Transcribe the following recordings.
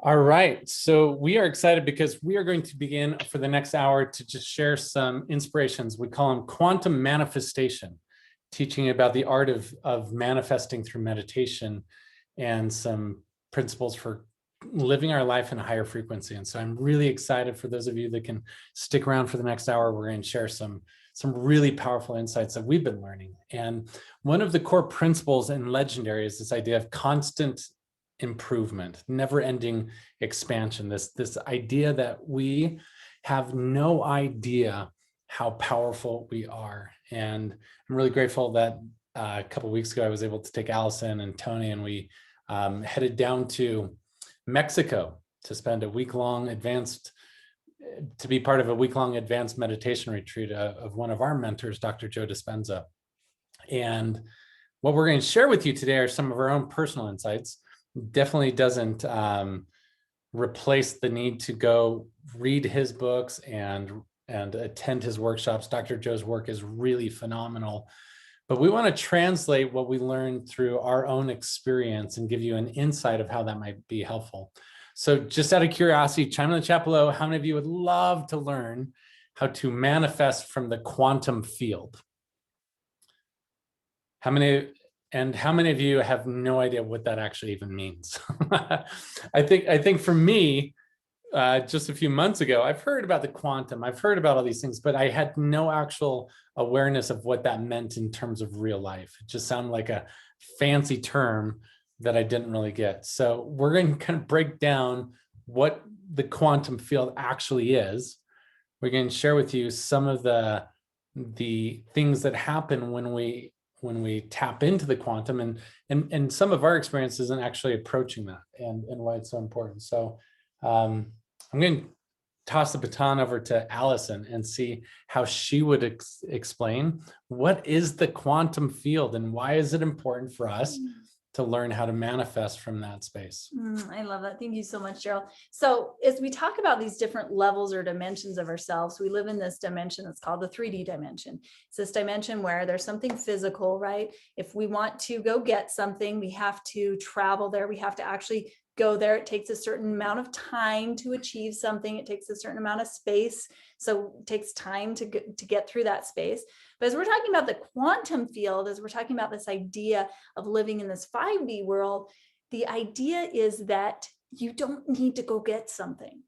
All right, so we are excited because we are going to begin for the next hour to just share some inspirations. We call them quantum manifestation, teaching about the art of manifesting through meditation and some principles for living our life in a higher frequency. And so I'm really excited for those of you that can stick around for the next hour. We're going to share some really powerful insights that we've been learning. And one of the core principles in Legendary is this idea of constant improvement, never-ending expansion, this idea that we have no idea how powerful we are. And I'm really grateful that a couple of weeks ago I was able to take Allison and Tony, and we headed down to Mexico to spend a week-long to be part of a week-long advanced meditation retreat of one of our mentors, Dr. Joe Dispenza. And what we're going to share with you today are some of our own personal insights. Definitely doesn't replace the need to go read his books and attend his workshops. Dr. Joe's work is really phenomenal, but we want to translate what we learned through our own experience and give you an insight of how that might be helpful. So just out of curiosity, chime in the chat below. How many of you would love to learn how to manifest from the quantum field? How many of you have no idea what that actually even means? I think for me, just a few months ago, I've heard about the quantum, I've heard about all these things, but I had no actual awareness of what that meant in terms of real life. It just sounded like a fancy term that I didn't really get. So we're going to kind of break down what the quantum field actually is. We're going to share with you some of the things that happen when we tap into the quantum, and some of our experiences in actually approaching that, and why it's so important. So I'm going to toss the baton over to Allison and see how she would explain what is the quantum field and why is it important for us to learn how to manifest from that space. I love that. Thank you so much, Gerald. So as we talk about these different levels or dimensions of ourselves, we live in this dimension that's called the 3D dimension. It's this dimension where there's something physical, right? If we want to go get something, we have to travel there. We have to actually go there. It takes a certain amount of time to achieve something. It takes a certain amount of space. So it takes time to get through that space. But as we're talking about the quantum field, as we're talking about this idea of living in this 5D world, the idea is that you don't need to go get something.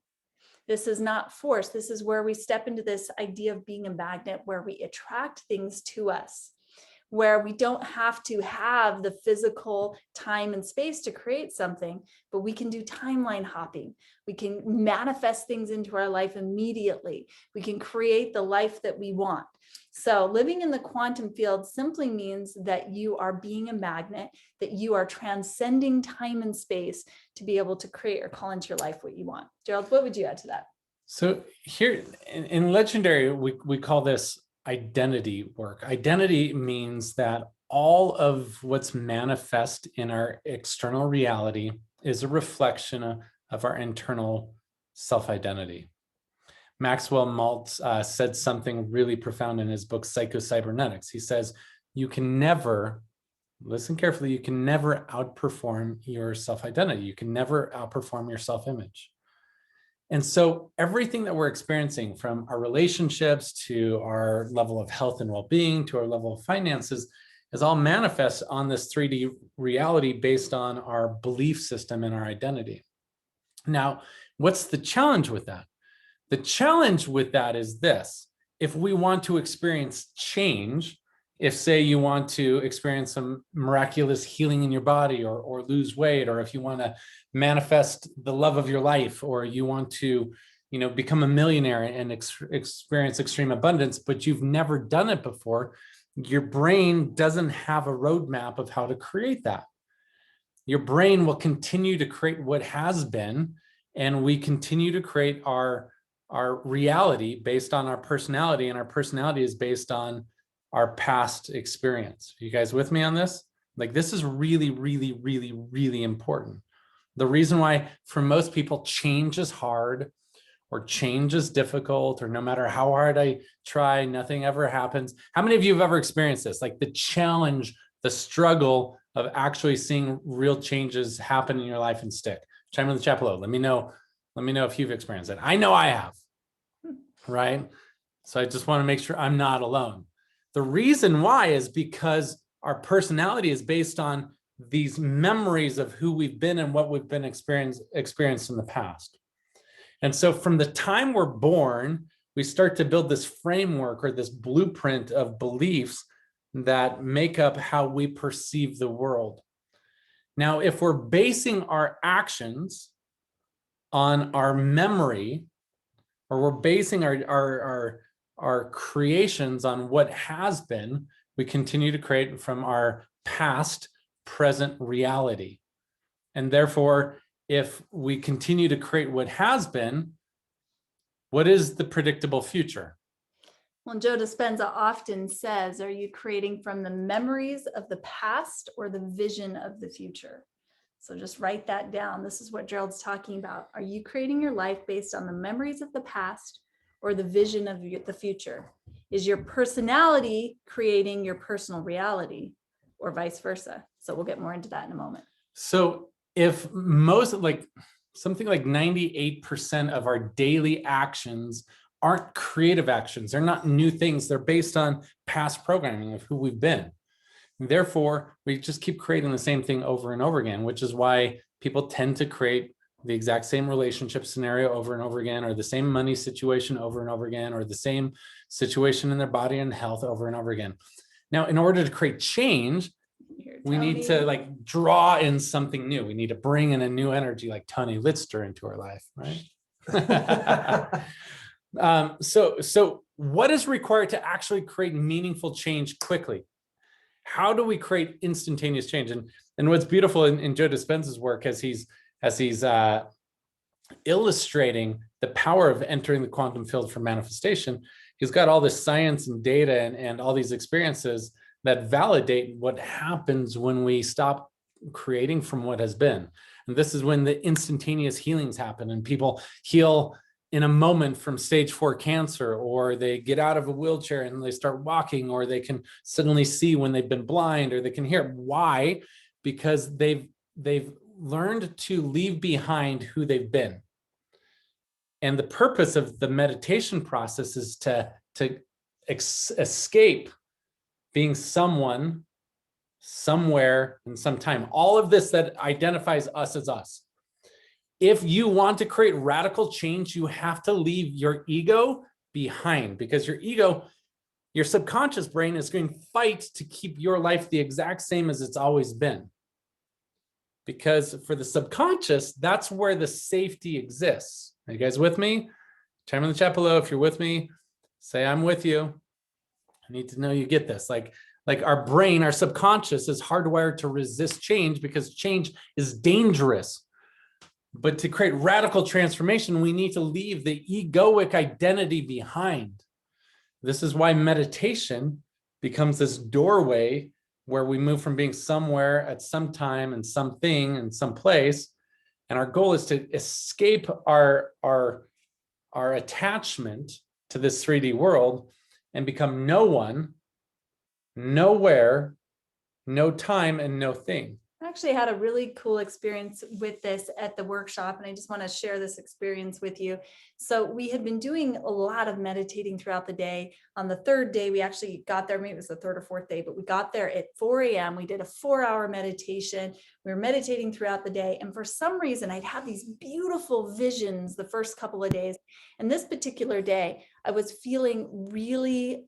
This is not force. This is where we step into this idea of being a magnet, where we attract things to us, where we don't have to have the physical time and space to create something, but we can do timeline hopping. We can manifest things into our life immediately. We can create the life that we want. So living in the quantum field simply means that you are being a magnet, that you are transcending time and space to be able to create or call into your life what you want. Gerald, what would you add to that? So here in Legendary, we call this identity work. Identity means that all of what's manifest in our external reality is a reflection of our internal self-identity. Maxwell Maltz said something really profound in his book, Psycho-Cybernetics. He says, you can never, listen carefully, you can never outperform your self-identity. You can never outperform your self-image. And so everything that we're experiencing, from our relationships to our level of health and well-being to our level of finances, is all manifest on this 3D reality based on our belief system and our identity. Now, what's the challenge with that? The challenge with that is this: if we want to experience change, if say you want to experience some miraculous healing in your body, or lose weight, or if you want to manifest the love of your life, or you want to, become a millionaire and experience extreme abundance, but you've never done it before, your brain doesn't have a roadmap of how to create that. Your brain will continue to create what has been, and we continue to create our reality based on our personality, and our personality is based on our past experience. Are you guys with me on this? Like, this is really, really, really, really important. The reason why for most people change is hard, or change is difficult, or no matter how hard I try, nothing ever happens. How many of you have ever experienced this? Like the challenge, the struggle of actually seeing real changes happen in your life and stick. Chime in the chat below. Let me know if you've experienced it. I know I have, right? So I just want to make sure I'm not alone. The reason why is because our personality is based on these memories of who we've been and what we've been experienced in the past. And so from the time we're born, we start to build this framework or this blueprint of beliefs that make up how we perceive the world. Now, if we're basing our actions on our memory, or we're basing our creations on what has been, we continue to create from our past, present reality. And therefore, if we continue to create what has been, what is the predictable future? Well, Joe Dispenza often says, are you creating from the memories of the past or the vision of the future? So just write that down. This is what Gerald's talking about. Are you creating your life based on the memories of the past or the vision of the future? Is your personality creating your personal reality or vice versa? So we'll get more into that in a moment. So if something like 98% of our daily actions aren't creative actions, they're not new things, they're based on past programming of who we've been. Therefore, we just keep creating the same thing over and over again, which is why people tend to create the exact same relationship scenario over and over again, or the same money situation over and over again, or the same situation in their body and health over and over again. Now, in order to create change, we need to draw in something new. We need to bring in a new energy like Tony Litzter into our life, right? So what is required to actually create meaningful change quickly? How do we create instantaneous change? And what's beautiful in Joe Dispenza's work as he's illustrating the power of entering the quantum field for manifestation, he's got all this science and data and all these experiences that validate what happens when we stop creating from what has been. And this is when the instantaneous healings happen and people heal in a moment from stage 4 cancer, or they get out of a wheelchair and they start walking, or they can suddenly see when they've been blind, or they can hear. Why? Because they've learned to leave behind who they've been. And the purpose of the meditation process is to escape being someone, somewhere, and sometime. All of this that identifies us as us. If you want to create radical change, you have to leave your ego behind, because your ego, your subconscious brain, is going to fight to keep your life the exact same as it's always been. Because for the subconscious, that's where the safety exists. Are you guys with me? Chime in the chat below if you're with me. Say, I'm with you. I need to know you get this. Like our brain, our subconscious is hardwired to resist change because change is dangerous. But to create radical transformation, we need to leave the egoic identity behind. This is why meditation becomes this doorway where we move from being somewhere at some time and something and some place. And our goal is to escape our attachment to this 3D world and become no one, nowhere, no time, and no thing. I actually had a really cool experience with this at the workshop, and I just want to share this experience with you. So we had been doing a lot of meditating throughout the day. On the third day, we actually got there, maybe it was the third or fourth day, but we got there at 4 a.m. We did a 4-hour meditation. We were meditating throughout the day. And for some reason, I'd have these beautiful visions the first couple of days. And this particular day, I was feeling really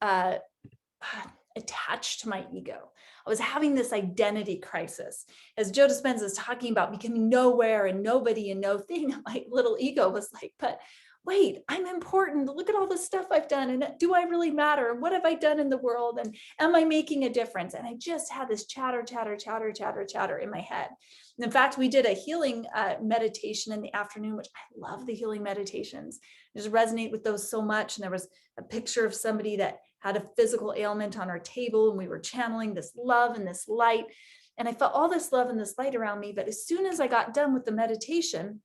attached to my ego. I was having this identity crisis. As Joe Dispenza is talking about becoming nowhere and nobody and no thing, my little ego was like, but wait, I'm important. Look at all the stuff I've done. And do I really matter? And what have I done in the world? And am I making a difference? And I just had this chatter in my head. And in fact, we did a healing meditation in the afternoon, which I love the healing meditations. I just resonate with those so much. And there was a picture of somebody that had a physical ailment on our table, and we were channeling this love and this light. And I felt all this love and this light around me. But as soon as I got done with the meditation,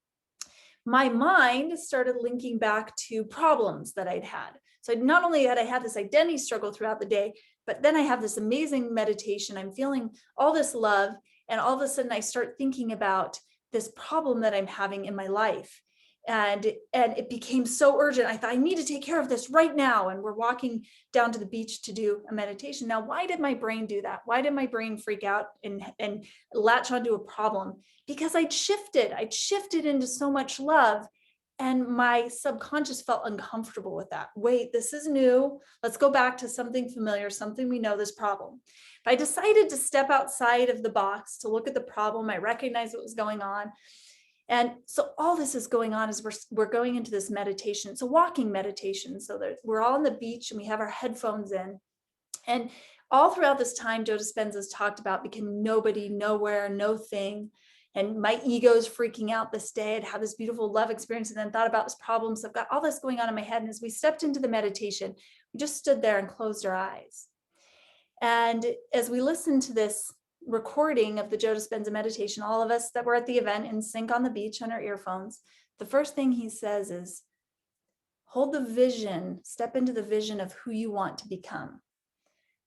my mind started linking back to problems that I'd had. So not only had I had this identity struggle throughout the day, but then I have this amazing meditation. I'm feeling all this love. And all of a sudden I start thinking about this problem that I'm having in my life. And it became so urgent. I thought, I need to take care of this right now. And we're walking down to the beach to do a meditation. Now, why did my brain do that? Why did my brain freak out and latch onto a problem? Because I'd shifted into so much love. And my subconscious felt uncomfortable with that. Wait, this is new. Let's go back to something familiar, something we know, this problem. But I decided to step outside of the box to look at the problem. I recognized what was going on. And so all this is going on as we're going into this meditation. It's a walking meditation. So we're all on the beach and we have our headphones in. And all throughout this time, Joe Dispenzas talked about becoming nobody, nowhere, no thing. And my ego's freaking out this day. I'd had this beautiful love experience and then thought about this problem. So I've got all this going on in my head. And as we stepped into the meditation, we just stood there and closed our eyes. And as we listened to this recording of the Joe Dispenza meditation, all of us that were at the event in sync on the beach on our earphones, the first thing he says is, hold the vision, step into the vision of who you want to become.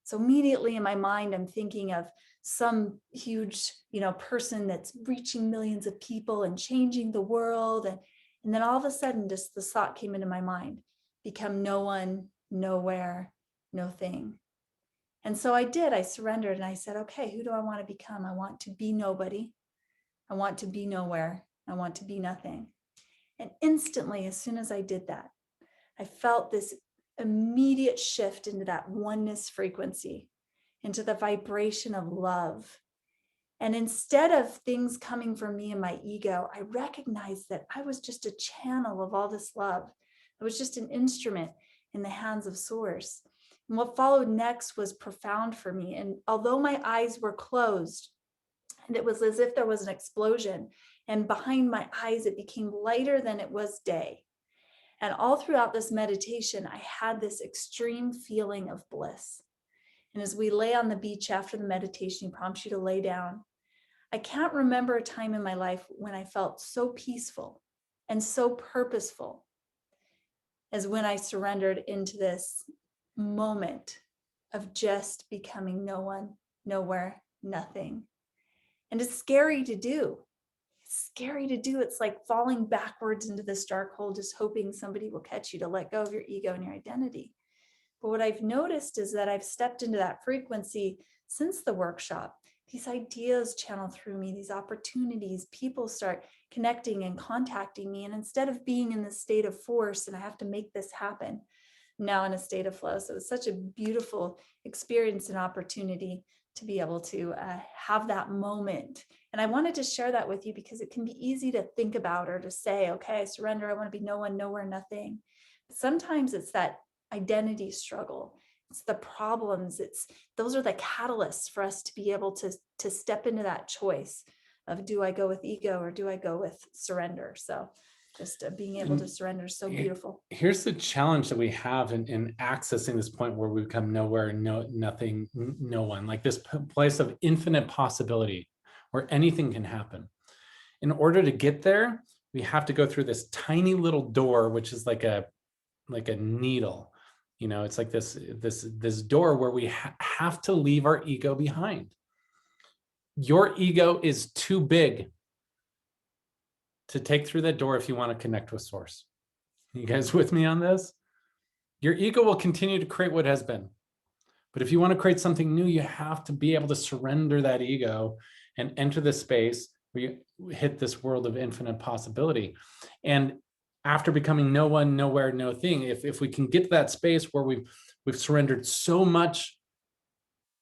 So immediately in my mind, I'm thinking of some huge, person that's reaching millions of people and changing the world. And then all of a sudden, just the thought came into my mind, become no one, nowhere, no thing. And so I did, I surrendered and I said, okay, who do I want to become? I want to be nobody. I want to be nowhere. I want to be nothing. And instantly, as soon as I did that, I felt this immediate shift into that oneness frequency, into the vibration of love. And instead of things coming from me and my ego, I recognized that I was just a channel of all this love. I was just an instrument in the hands of Source. And what followed next was profound for me. And although my eyes were closed, and it was as if there was an explosion, and behind my eyes, it became lighter than it was day. And all throughout this meditation, I had this extreme feeling of bliss. And as we lay on the beach after the meditation, he prompts you to lay down. I can't remember a time in my life when I felt so peaceful and so purposeful as when I surrendered into this moment of just becoming no one, nowhere, nothing. And it's scary to do. It's scary to do. It's like falling backwards into this dark hole, just hoping somebody will catch you to let go of your ego and your identity. But what I've noticed is that I've stepped into that frequency since the workshop. These ideas channel through me, these opportunities, people start connecting and contacting me. And instead of being in this state of force and I have to make this happen, I'm now in a state of flow. So it's such a beautiful experience and opportunity to be able to have that moment. And I wanted to share that with you because it can be easy to think about or to say, okay, I surrender. I want to be no one, nowhere, nothing. But sometimes it's that identity struggle. It's the problems. Those are the catalysts for us to be able to step into that choice of, do I go with ego or do I go with surrender? So just being able to surrender is so beautiful. Here's the challenge that we have in accessing this point where we become nowhere, nothing, no one, like this place of infinite possibility where anything can happen. In order to get there, we have to go through this tiny little door, which is like a needle. It's like this door where we have to leave our ego behind. Your ego is too big to take through that door if you want to connect with Source. You guys with me on this? Your ego will continue to create what has been. But if you want to create something new, you have to be able to surrender that ego and enter the space where you hit this world of infinite possibility. And after becoming no one, nowhere, no thing, if we can get to that space where we've surrendered so much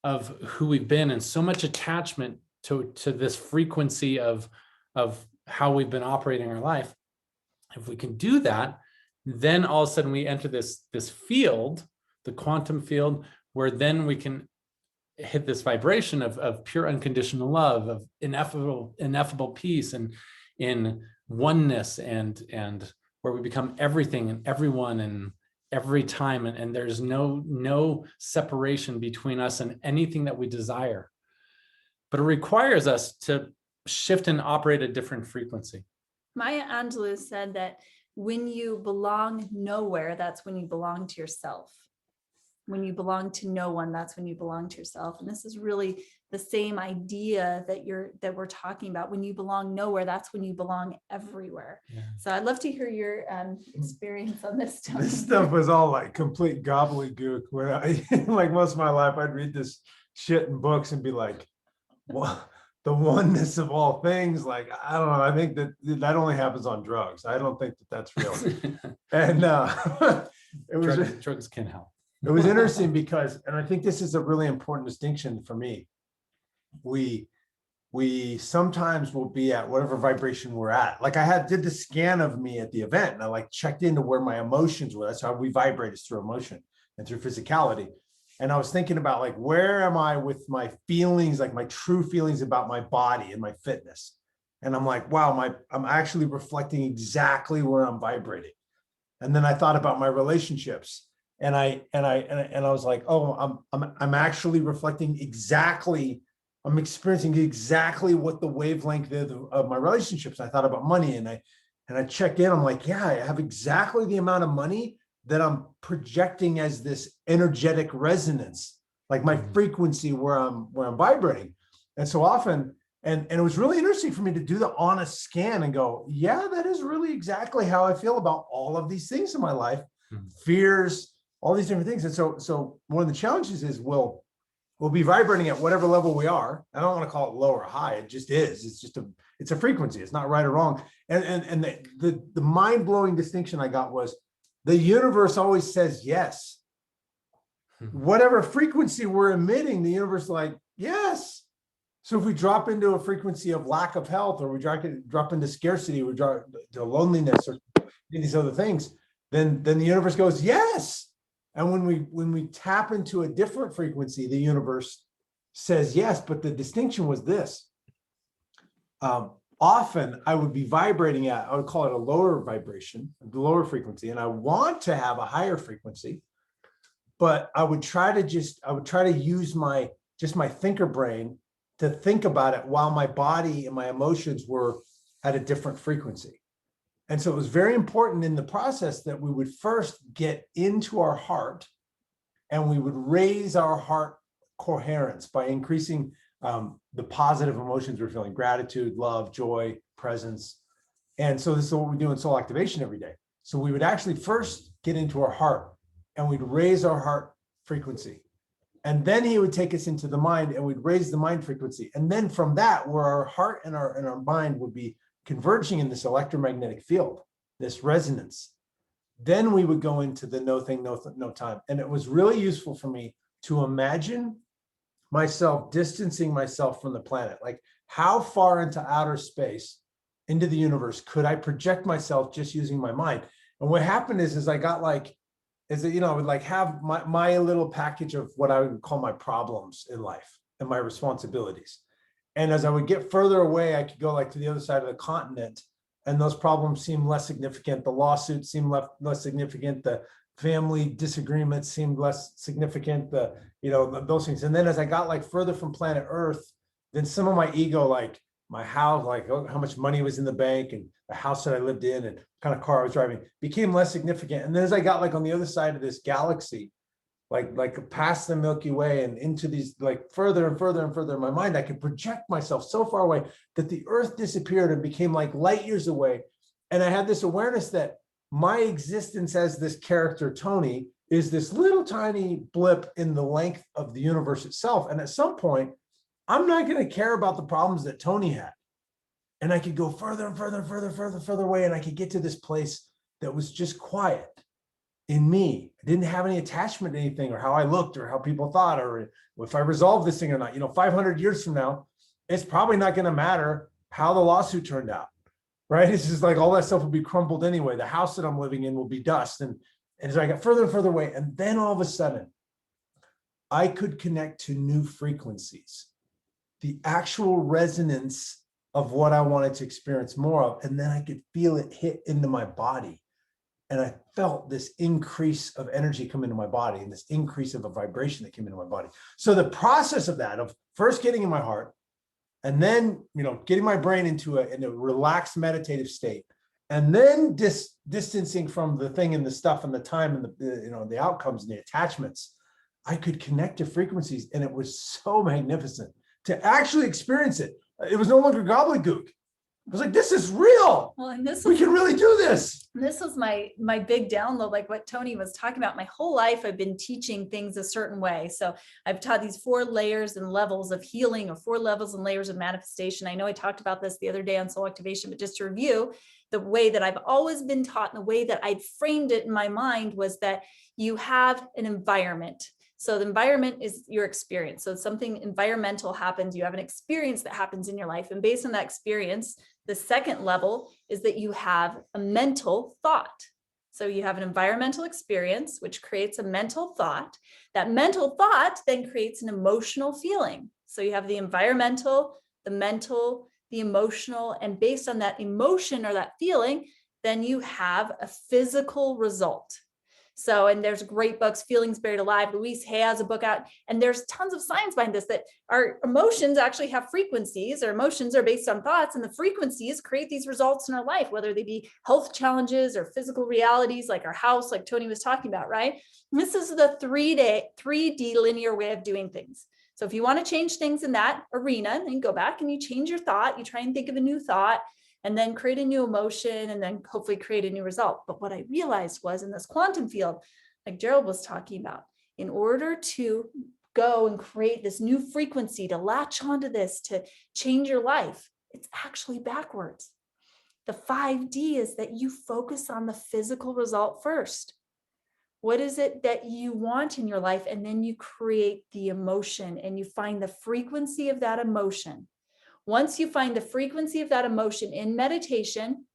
of who we've been and so much attachment to this frequency of how we've been operating our life, if we can do that, then all of a sudden we enter this field, the quantum field, where then we can hit this vibration of pure unconditional love, of ineffable peace and in oneness, and where we become everything and everyone and every time, and there's no separation between us and anything that we desire. But it requires us to shift and operate a different frequency. Maya Angelou said that when you belong nowhere, that's when you belong to yourself. when you belong to no one, that's when you belong to yourself. And this is really the same idea that we're talking about. When you belong nowhere, that's when you belong everywhere. Yeah. So I'd love to hear your experience on this stuff. This stuff was all like complete gobbledygook. When I, like most of my life, I'd read this shit in books and be like, well, the oneness of all things. Like, I don't know. I think that only happens on drugs. I don't think that that's real. And it was drugs can help. it was interesting because, and I think this is a really important distinction for me. We sometimes will be at whatever vibration we're at. Like I did the scan of me at the event, and I like checked into where my emotions were. That's how we vibrate, is through emotion and through physicality. And I was thinking about like, where am I with my feelings, like my true feelings about my body and my fitness? And I'm like, wow, I'm actually reflecting exactly where I'm vibrating. And then I thought about my relationships, and I was like, oh, I'm actually reflecting exactly. I'm experiencing exactly what the wavelength is of my relationships. I thought about money, and I check in. I'm like, yeah, I have exactly the amount of money that I'm projecting as this energetic resonance, like my frequency where I'm vibrating. And so often, and it was really interesting for me to do the honest scan and go, yeah, that is really exactly how I feel about all of these things in my life, fears, all these different things. And so one of the challenges is we'll be vibrating at whatever level we are. I don't want to call it low or high. It just is. It's a frequency. It's not right or wrong. And the mind-blowing distinction I got was the universe always says yes. Whatever frequency we're emitting, the universe is like, yes. So if we drop into a frequency of lack of health, or we drop into scarcity, we drop to loneliness, or these other things, then the universe goes, yes. And when we tap into a different frequency, the universe says yes. But the distinction was this. Often I would be vibrating at, I would call it a lower vibration, the lower frequency, and I want to have a higher frequency, but I would try to use my thinker brain to think about it while my body and my emotions were at a different frequency. And so it was very important in the process that we would first get into our heart, and we would raise our heart coherence by increasing the positive emotions we're feeling: gratitude, love, joy, presence. And so this is what we do in soul activation every day. So we would actually first get into our heart, and we'd raise our heart frequency. And then he would take us into the mind, and we'd raise the mind frequency. And then from that, where our heart and our mind would be converging in this electromagnetic field, this resonance, then we would go into the no thing, no time. And it was really useful for me to imagine myself distancing myself from the planet. Like, how far into outer space, into the universe, could I project myself just using my mind? And what happened is I got like, I would like have my little package of what I would call my problems in life and my responsibilities. And as I would get further away, I could go like to the other side of the continent, and those problems seemed less significant. The lawsuits seemed less significant. The family disagreements seemed less significant. Those things. And then as I got like further from planet Earth, then some of my ego, like my house, like how much money was in the bank and the house that I lived in and kind of car I was driving, became less significant. And then as I got like on the other side of this galaxy, like past the Milky Way and into these like further and further and further in my mind, I could project myself so far away that the Earth disappeared and became like light years away. And I had this awareness that my existence as this character, Tony, is this little tiny blip in the length of the universe itself. And at some point, I'm not going to care about the problems that Tony had. And I could go further and further and further away. And I could get to this place that was just quiet in me. I didn't have any attachment to anything, or how I looked, or how people thought, or if I resolved this thing or not. 500 years from now, it's probably not going to matter how the lawsuit turned out, right? It's just like all that stuff will be crumbled anyway. The house that I'm living in will be dust. And so I got further and further away. And then all of a sudden, I could connect to new frequencies, the actual resonance of what I wanted to experience more of. And then I could feel it hit into my body. And I felt this increase of energy come into my body, and this increase of a vibration that came into my body. So the process of that, of first getting in my heart, and then, getting my brain into a relaxed meditative state, and then distancing from the thing and the stuff and the time and the outcomes and the attachments, I could connect to frequencies, and it was so magnificent to actually experience it. It was no longer gobbledygook. I was like, this is real. Well, and this We was can really do this. this was my big download, like what Tony was talking about. My whole life I've been teaching things a certain way. So I've taught these 4 layers and levels of healing, or 4 levels and layers of manifestation. I know I talked about this the other day on soul activation, but just to review, the way that I've always been taught and the way that I'd framed it in my mind was that you have an environment. So the environment is your experience. So something environmental happens, you have an experience that happens in your life. And based on that experience, the second level is that you have a mental thought. So you have an environmental experience, which creates a mental thought. That mental thought then creates an emotional feeling. So you have the environmental, the mental, the emotional, and based on that emotion or that feeling, then you have a physical result. So, and there's great books, Feelings Buried Alive. Louise Hay has a book out, and there's tons of science behind this, that our emotions actually have frequencies. Our emotions are based on thoughts, and the frequencies create these results in our life, whether they be health challenges or physical realities like our house, like Tony was talking about, right? And this is the 3D linear way of doing things. So if you want to change things in that arena, then go back and you change your thought, you try and think of a new thought, and then create a new emotion, and then hopefully create a new result. But what I realized was in this quantum field, like Gerald was talking about, in order to go and create this new frequency, to latch onto this, to change your life, it's actually backwards. The 5D is that you focus on the physical result first. What is it that you want in your life? And then you create the emotion, and you find the frequency of that emotion. Once you find the frequency of that emotion in meditation,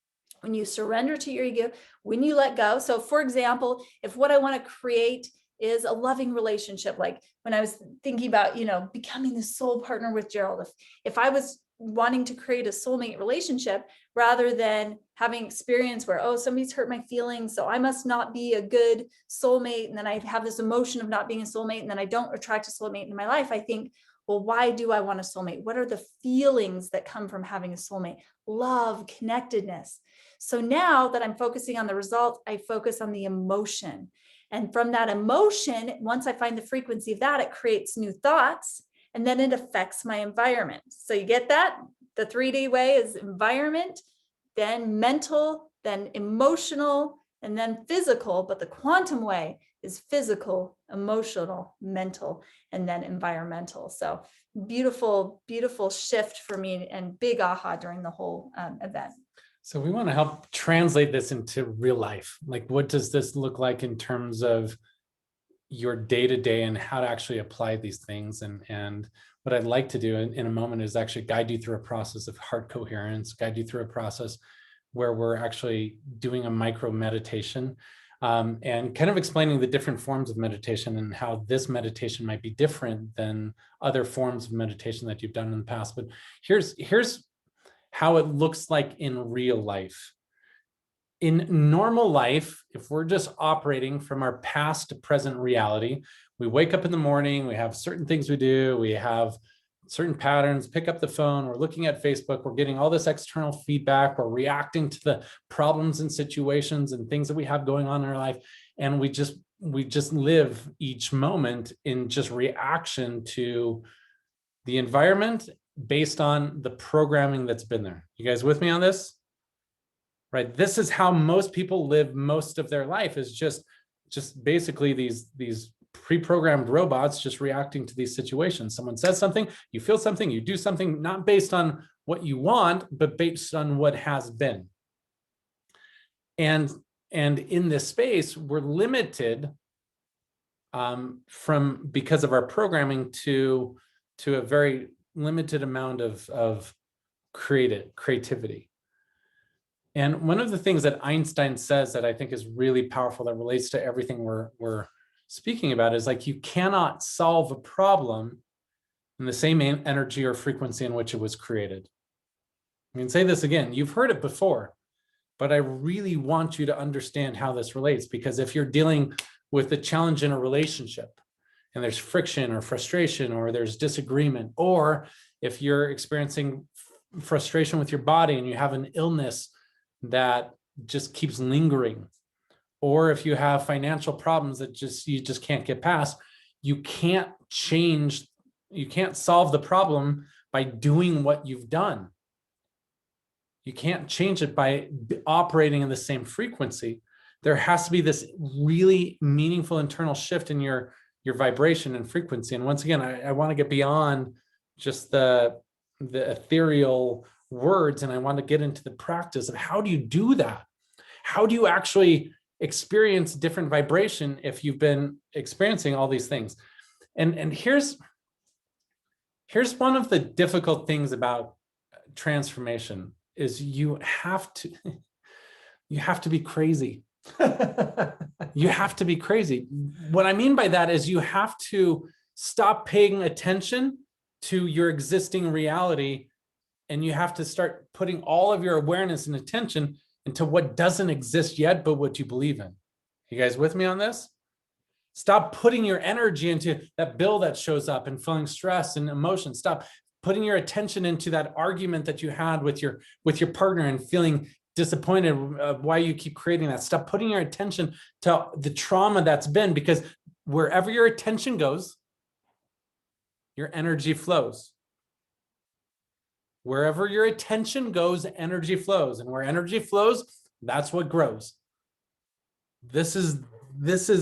when you surrender to your ego, when you let go. So for example, if what I want to create is a loving relationship, like when I was thinking about, becoming the soul partner with Gerald, if I was wanting to create a soulmate relationship, rather than having experience where, oh, somebody's hurt my feelings, so I must not be a good soulmate, and then I have this emotion of not being a soulmate, and then I don't attract a soulmate in my life, I think, well, why do I want a soulmate? What are the feelings that come from having a soulmate? Love, connectedness. So now that I'm focusing on the result, I focus on the emotion. And from that emotion, once I find the frequency of that, it creates new thoughts, and then it affects my environment. So you get that? The 3D way is environment, then mental, then emotional, and then physical. But the quantum way is physical, emotional, mental, and then environmental. So beautiful, beautiful shift for me, and big aha during the whole event. So we want to help translate this into real life. Like, what does this look like in terms of your day-to-day and how to actually apply these things? And what I'd like to do in a moment is actually guide you through a process of heart coherence, guide you through a process where we're actually doing a micro meditation, and kind of explaining the different forms of meditation and how this meditation might be different than other forms of meditation that you've done in the past. But here's how it looks like in real life. In normal life, if we're just operating from our past to present reality, we wake up in the morning, we have certain things we do, we have certain patterns, pick up the phone, we're looking at Facebook, we're getting all this external feedback, we're reacting to the problems and situations and things that we have going on in our life. And we just live each moment in just reaction to the environment based on the programming that's been there. You guys with me on this? Right? This is how most people live most of their life, is just basically these pre-programmed robots just reacting to these situations. Someone says something, you feel something, you do something, not based on what you want, but based on what has been. And in this space, we're limited because of our programming to a very limited amount of creativity. And one of the things that Einstein says that I think is really powerful, that relates to everything we're speaking about, is like, you cannot solve a problem in the same energy or frequency in which it was created. I mean, say this again, you've heard it before, but I really want you to understand how this relates, because if you're dealing with a challenge in a relationship and there's friction or frustration, or there's disagreement, or if you're experiencing frustration with your body and you have an illness that just keeps lingering, or if you have financial problems that you just can't get past, you can't solve the problem by doing what you've done. You can't change it by operating in the same frequency. There has to be this really meaningful internal shift in your vibration and frequency. And once again, I want to get beyond just the ethereal words, and I want to get into the practice of how do you do that? How do you actually experience different vibration if you've been experiencing all these things? And here's one of the difficult things about transformation is you have to be crazy. You have to be crazy. What I mean by that is you have to stop paying attention to your existing reality, and you have to start putting all of your awareness and attention into what doesn't exist yet, but what you believe in. You guys with me on this? Stop putting your energy into that bill that shows up and feeling stress and emotion. Stop putting your attention into that argument that you had with your partner and feeling disappointed why you keep creating that. Stop putting your attention to the trauma that's been, because wherever your attention goes, your energy flows. Wherever your attention goes, energy flows. And where energy flows, that's what grows. This is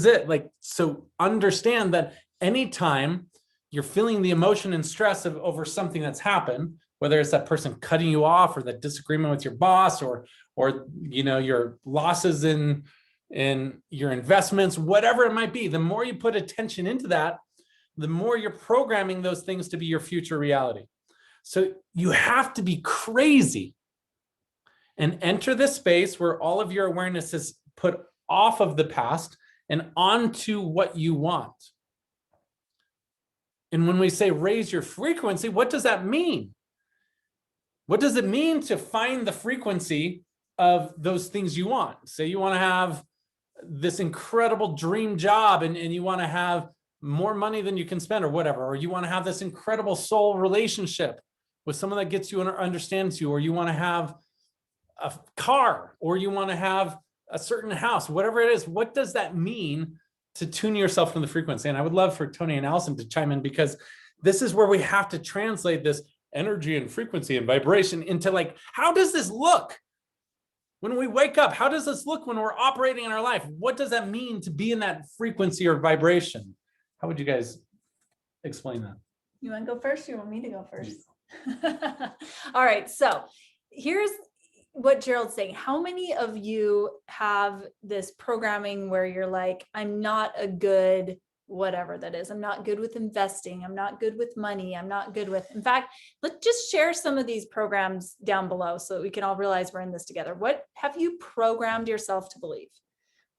it. Like, so understand that anytime you're feeling the emotion and stress over something that's happened, whether it's that person cutting you off or that disagreement with your boss or your losses in your investments, whatever it might be, the more you put attention into that, the more you're programming those things to be your future reality. So you have to be crazy and enter this space where all of your awareness is put off of the past and onto what you want. And when we say raise your frequency, what does that mean? What does it mean to find the frequency of those things you want? Say you want to have this incredible dream job and you want to have more money than you can spend or whatever, or you want to have this incredible soul relationship with someone that gets you and understands you, or you want to have a car, or you want to have a certain house, whatever it is. What does that mean to tune yourself from the frequency? And I would love for Tony and Allison to chime in, because this is where we have to translate this energy and frequency and vibration into, like, how does this look when we wake up? How does this look when we're operating in our life? What does that mean to be in that frequency or vibration? How would you guys explain that? You want to go first? Or you want me to go first? All right. So here's what Gerald's saying. How many of you have this programming where you're like, I'm not a good whatever that is. I'm not good with investing. I'm not good with money. I'm not good with, in fact, let's just share some of these programs down below so that we can all realize we're in this together. What have you programmed yourself to believe?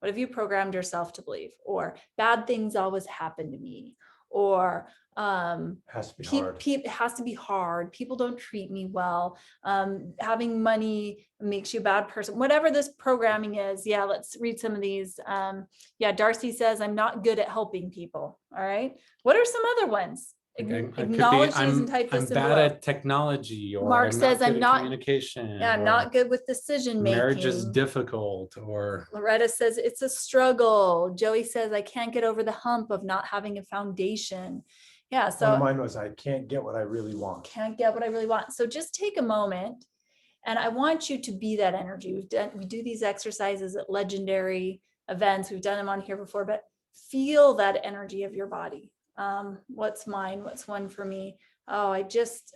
What have you programmed yourself to believe? Or bad things always happen to me. Or has to be hard. It has to be hard. People don't treat me well. Having money makes you a bad person. Whatever this programming is. Yeah, let's read some of these. Darcy says, I'm not good at helping people. All right. What are some other ones? Acknowledge these and type this in below. I'm bad at technology, or Mark says I'm not communication. Yeah, I'm not good with decision making. Marriage is difficult. Or Loretta says it's a struggle. Joey says I can't get over the hump of not having a foundation. Yeah, so one of mine was I can't get what I really want. Can't get what I really want. So just take a moment, and I want you to be that energy. We do these exercises at legendary events. We've done them on here before, but feel that energy of your body. What's mine? What's one for me? Oh, I just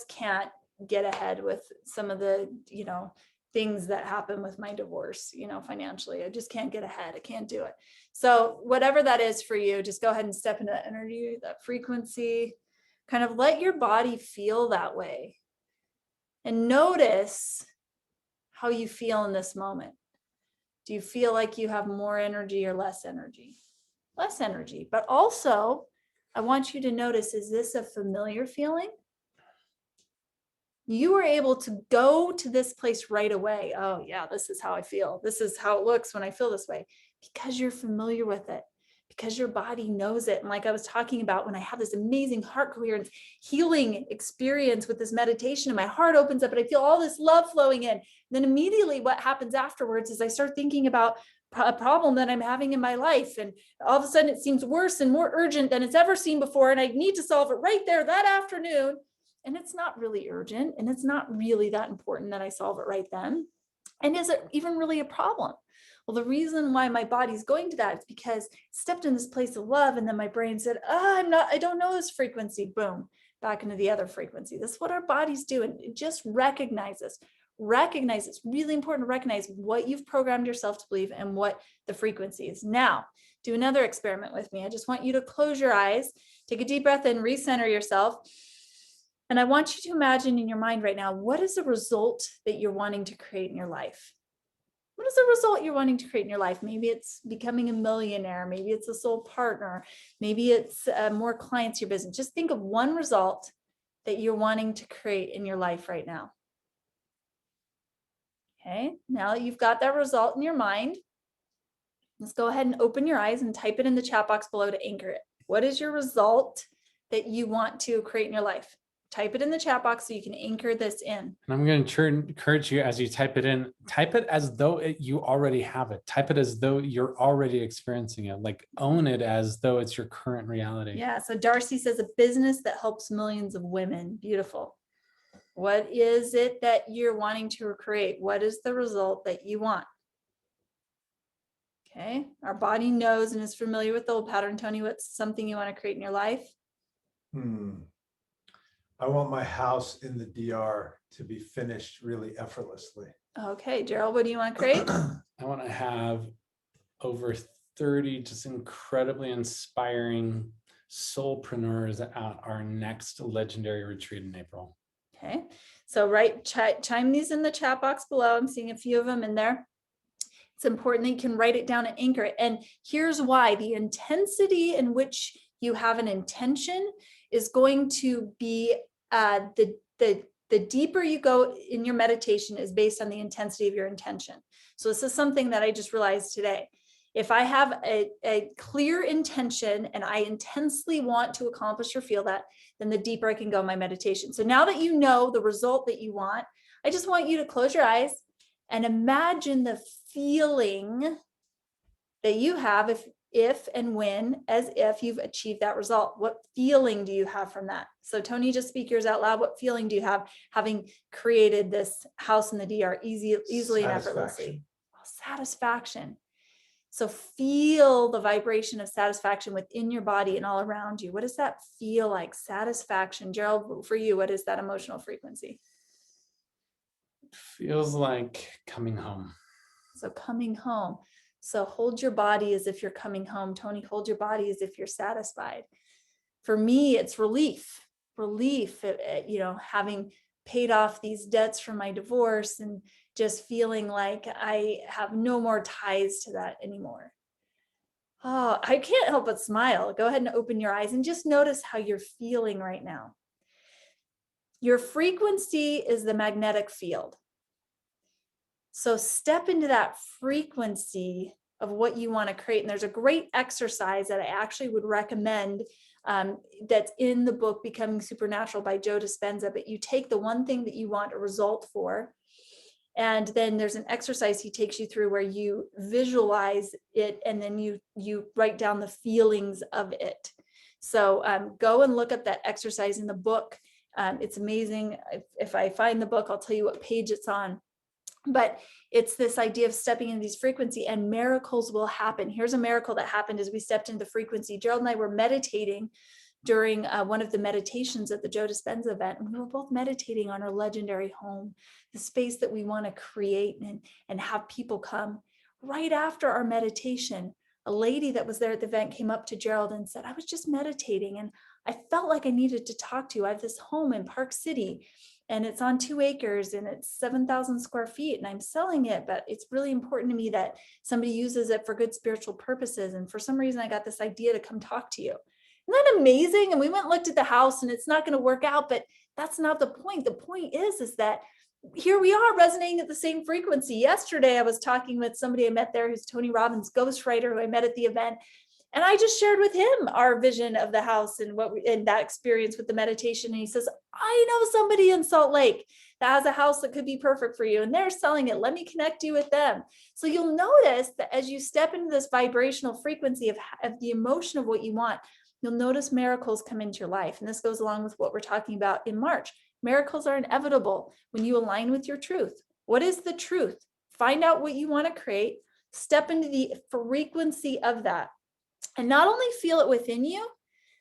can't get ahead with some of the, things that happen with my divorce, financially. I just can't get ahead. I can't do it. So whatever that is for you, just go ahead and step into that energy, that frequency, kind of let your body feel that way. And notice how you feel in this moment. Do you feel like you have more energy or less energy? Less energy, but also I want you to notice, is this a familiar feeling? You were able to go to this place right away. Oh yeah, this is how I feel. This is how it looks when I feel this way, because you're familiar with it, because your body knows it. And like I was talking about, when I have this amazing heart coherence healing experience with this meditation, and my heart opens up and I feel all this love flowing in. And then immediately what happens afterwards is I start thinking about a problem that I'm having in my life. And all of a sudden it seems worse and more urgent than it's ever seen before. And I need to solve it right there that afternoon. And it's not really urgent. And it's not really that important that I solve it right then. And is it even really a problem? Well, the reason why my body's going to that is because it stepped in this place of love. And then my brain said, I don't know this frequency. Boom, back into the other frequency. That's what our bodies do. And just recognize this. Recognize it's really important to recognize what you've programmed yourself to believe and what the frequency is. Now, do another experiment with me. I just want you to close your eyes, take a deep breath in, recenter yourself. And I want you to imagine in your mind right now, what is the result that you're wanting to create in your life? What is the result you're wanting to create in your life? Maybe it's becoming a millionaire. Maybe it's a soul partner. Maybe it's more clients in your business. Just think of one result that you're wanting to create in your life right now. Okay, now that you've got that result in your mind, let's go ahead and open your eyes and type it in the chat box below to anchor it. What is your result that you want to create in your life? Type it in the chat box so you can anchor this in. And I'm going to encourage you as you type it in, type it as though you already have it. Type it as though you're already experiencing it. Like own it as though it's your current reality. Yeah, so Darcy says a business that helps millions of women. Beautiful. What is it that you're wanting to create? What is the result that you want? Okay, our body knows and is familiar with the old pattern. Tony, what's something you want to create in your life? I want my house in the DR to be finished really effortlessly. Okay, Gerald, what do you want to create? I want to have over 30 just incredibly inspiring soulpreneurs at our next legendary retreat in April. Okay, so chime these in the chat box below. I'm seeing a few of them in there. It's important that you can write it down and anchor it. And here's why: the intensity in which you have an intention is going to be the deeper you go in your meditation is based on the intensity of your intention. So this is something that I just realized today. If I have a clear intention and I intensely want to accomplish or feel that, then the deeper I can go in my meditation. So now that you know the result that you want, I just want you to close your eyes and imagine the feeling that you have if and when, as if you've achieved that result. What feeling do you have from that? So Tony, just speak yours out loud. What feeling do you have having created this house in the DR easily and effortlessly? Satisfaction. So feel the vibration of satisfaction within your body and all around you. What does that feel like? Satisfaction. Gerald, for you, what is that emotional frequency? Feels like coming home. So coming home. So hold your body as if you're coming home. Tony, hold your body as if you're satisfied. For me, it's relief, having paid off these debts from my divorce and just feeling like I have no more ties to that anymore. Oh, I can't help but smile. Go ahead and open your eyes and just notice how you're feeling right now. Your frequency is the magnetic field. So step into that frequency of what you want to create. And there's a great exercise that I actually would recommend that's in the book, Becoming Supernatural by Joe Dispenza. But you take the one thing that you want a result for, and then there's an exercise he takes you through where you visualize it, and then you write down the feelings of it. So go and look up that exercise in the book. It's amazing. If I find the book, I'll tell you what page it's on. But it's this idea of stepping into these frequency, and miracles will happen. Here's a miracle that happened as we stepped into the frequency. Gerald and I were meditating during one of the meditations at the Joe Dispenza event. And we were both meditating on our legendary home, the space that we want to create and have people come. Right after our meditation, a lady that was there at the event came up to Gerald and said, I was just meditating and I felt like I needed to talk to you. I have this home in Park City and it's on 2 acres and it's 7,000 square feet and I'm selling it, but it's really important to me that somebody uses it for good spiritual purposes. And for some reason, I got this idea to come talk to you. Isn't that amazing? And we went and looked at the house and it's not going to work out, but that's not the point. The point is that here we are resonating at the same frequency. Yesterday, I was talking with somebody I met there who's Tony Robbins' ghostwriter, who I met at the event. And I just shared with him our vision of the house and and that experience with the meditation. And he says, I know somebody in Salt Lake that has a house that could be perfect for you, and they're selling it. Let me connect you with them. So you'll notice that as you step into this vibrational frequency of the emotion of what you want, you'll notice miracles come into your life. And this goes along with what we're talking about in March. Miracles are inevitable when you align with your truth. What is the truth? Find out what you want to create, step into the frequency of that, and not only feel it within you,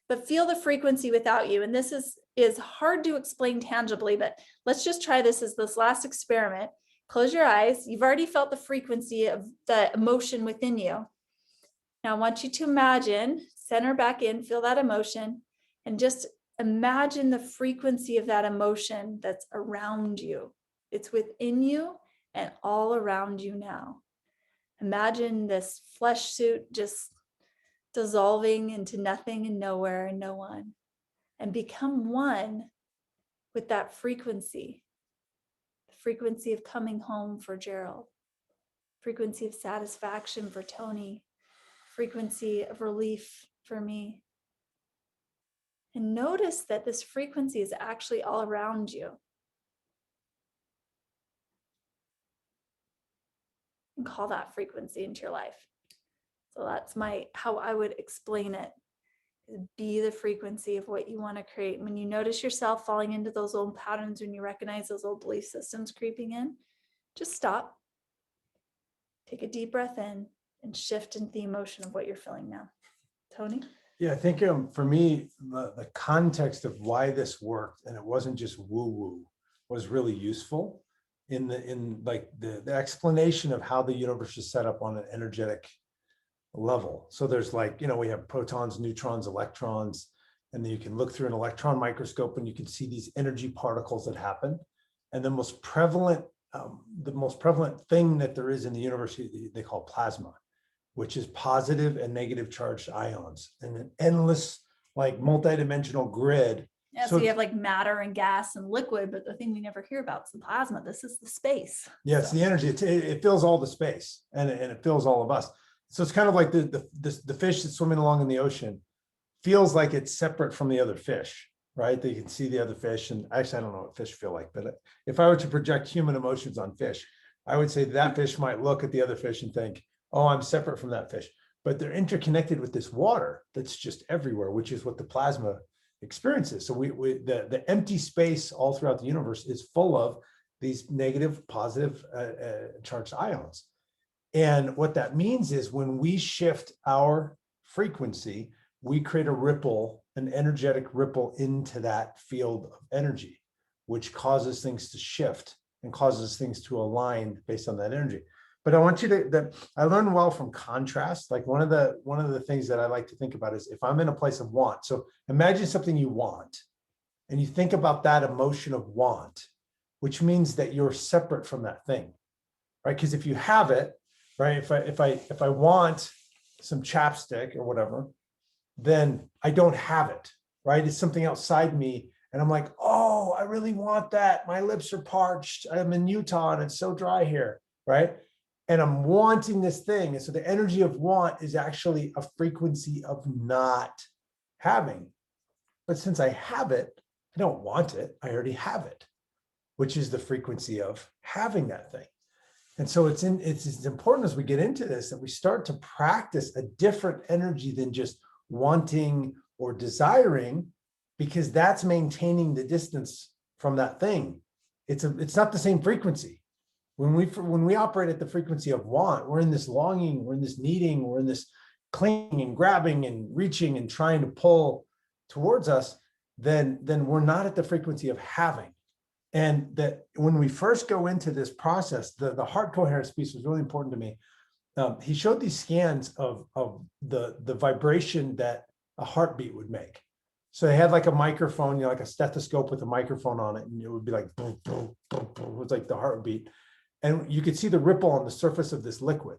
but feel the frequency without you. And this is hard to explain tangibly, but let's just try this as this last experiment. Close your eyes. You've already felt the frequency of the emotion within you. Now I want you to imagine, center back in, feel that emotion, and just imagine the frequency of that emotion that's around you. It's within you and all around you now. Imagine this flesh suit just dissolving into nothing and nowhere and no one, and become one with that frequency, the frequency of coming home for Gerald, frequency of satisfaction for Tony, frequency of relief for me. And notice that this frequency is actually all around you. And call that frequency into your life. So that's how I would explain it. Be the frequency of what you want to create. When you notice yourself falling into those old patterns, when you recognize those old belief systems creeping in, just stop, take a deep breath in, and shift into the emotion of what you're feeling now. Tony? Yeah, I think for me, the context of why this worked, and it wasn't just woo-woo, was really useful in the explanation of how the universe is set up on an energetic level. So there's we have protons, neutrons, electrons, and then you can look through an electron microscope and you can see these energy particles that happen. And the most prevalent thing that there is in the universe, they call plasma, which is positive and negative charged ions, and an endless multidimensional grid. Yeah, so you have matter and gas and liquid, but the thing we never hear about is the plasma. This is the space. Yeah, it's the energy. It fills all the space, and it fills all of us. So it's kind of like the fish that's swimming along in the ocean feels like it's separate from the other fish, right? They can see the other fish, and actually, I don't know what fish feel like, but if I were to project human emotions on fish, I would say that fish might look at the other fish and think, oh, I'm separate from that fish. But they're interconnected with this water that's just everywhere, which is what the plasma experiences. So the empty space all throughout the universe is full of these negative, positive charged ions. And what that means is when we shift our frequency, we create a ripple, an energetic ripple into that field of energy, which causes things to shift and causes things to align based on that energy. But I want you to, I learned well from contrast. Like one of the things that I like to think about is if I'm in a place of want. So imagine something you want, and you think about that emotion of want, which means that you're separate from that thing, right? Because if you have it, right? If I want some chapstick or whatever, then I don't have it, right? It's something outside me, and I'm like, oh, I really want that. My lips are parched. I'm in Utah and it's so dry here, right? And I'm wanting this thing. And so the energy of want is actually a frequency of not having. But since I have it, I don't want it. I already have it, which is the frequency of having that thing. And so it's as important as we get into this that we start to practice a different energy than just wanting or desiring, because that's maintaining the distance from that thing. It's not the same frequency. When we operate at the frequency of want, we're in this longing, we're in this needing, we're in this clinging and grabbing and reaching and trying to pull towards us, then we're not at the frequency of having. And that when we first go into this process, the heart coherence piece was really important to me. He showed these scans of the vibration that a heartbeat would make. So they had like a microphone, like a stethoscope with a microphone on it, and it would be like boom, boom, boom, boom. It was like the heartbeat. And you could see the ripple on the surface of this liquid.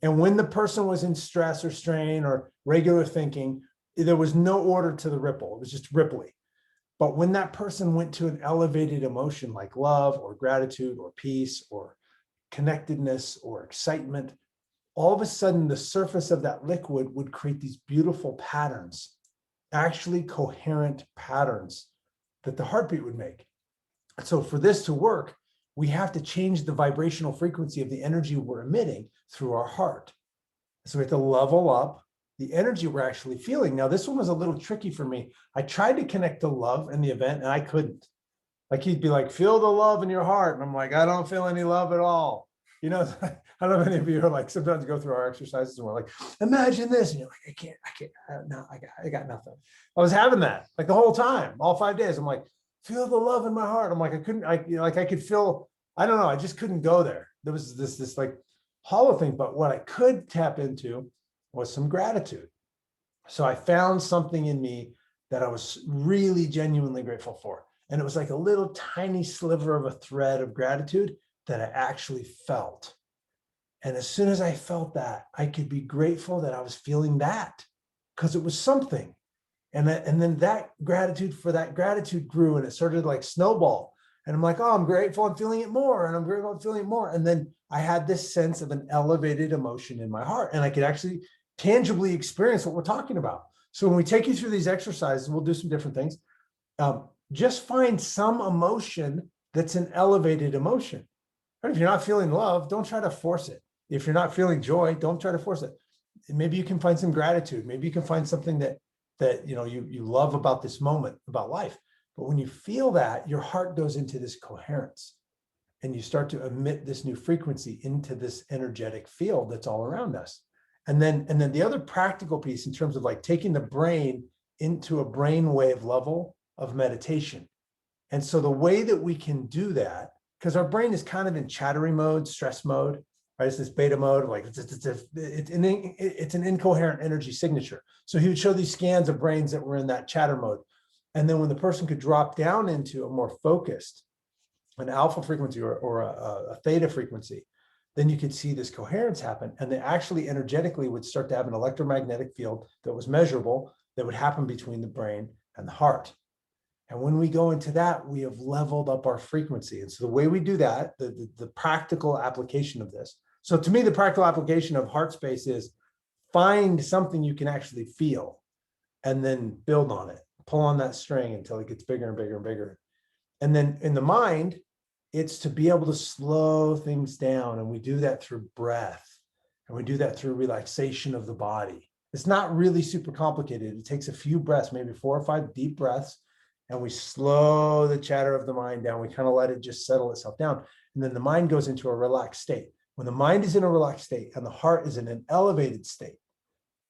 And when the person was in stress or strain or regular thinking, there was no order to the ripple. It was just rippling. But when that person went to an elevated emotion like love or gratitude or peace or connectedness or excitement, all of a sudden the surface of that liquid would create these beautiful patterns, actually coherent patterns that the heartbeat would make. So for this to work, we have to change the vibrational frequency of the energy we're emitting through our heart. So we have to level up the energy we're actually feeling. Now, this one was a little tricky for me. I tried to connect to love in the event and I couldn't. Like he'd be like, feel the love in your heart. And I'm like, I don't feel any love at all. You know, I don't know if any of you are like, sometimes go through our exercises and we're like, imagine this. And you're like, I got nothing. I was having that like the whole time, all 5 days. I'm like, feel the love in my heart. I'm like, I could feel, I don't know. I just couldn't go there. There was this like hollow thing, but what I could tap into was some gratitude. So I found something in me that I was really genuinely grateful for. And it was like a little tiny sliver of a thread of gratitude that I actually felt. And as soon as I felt that, I could be grateful that I was feeling that because it was something. And then that gratitude grew and it started like snowball. And I'm like, oh, I'm grateful, I'm feeling it more. And I'm grateful, I'm feeling it more. And then I had this sense of an elevated emotion in my heart. And I could actually tangibly experience what we're talking about. So when we take you through these exercises, we'll do some different things. Just find some emotion that's an elevated emotion. And if you're not feeling love, don't try to force it. If you're not feeling joy, don't try to force it. Maybe you can find some gratitude. Maybe you can find something that you love about this moment, about life. But when you feel that, your heart goes into this coherence and you start to emit this new frequency into this energetic field that's all around us. And then the other practical piece in terms of like taking the brain into a brainwave level of meditation. And so the way that we can do that, because our brain is kind of in chattery mode, stress mode, right? It's this beta mode, like it's an incoherent energy signature. So he would show these scans of brains that were in that chatter mode. And then when the person could drop down into a more focused, an alpha frequency or a theta frequency, then you could see this coherence happen. And they actually energetically would start to have an electromagnetic field that was measurable that would happen between the brain and the heart. And when we go into that, we have leveled up our frequency. And so the way we do that, the practical application of this. So to me, the practical application of heart space is find something you can actually feel and then build on it, pull on that string until it gets bigger and bigger and bigger. And then in the mind, it's to be able to slow things down. And we do that through breath. And we do that through relaxation of the body. It's not really super complicated. It takes a few breaths, maybe 4 or 5 deep breaths. And we slow the chatter of the mind down. We kind of let it just settle itself down. And then the mind goes into a relaxed state. When the mind is in a relaxed state and the heart is in an elevated state,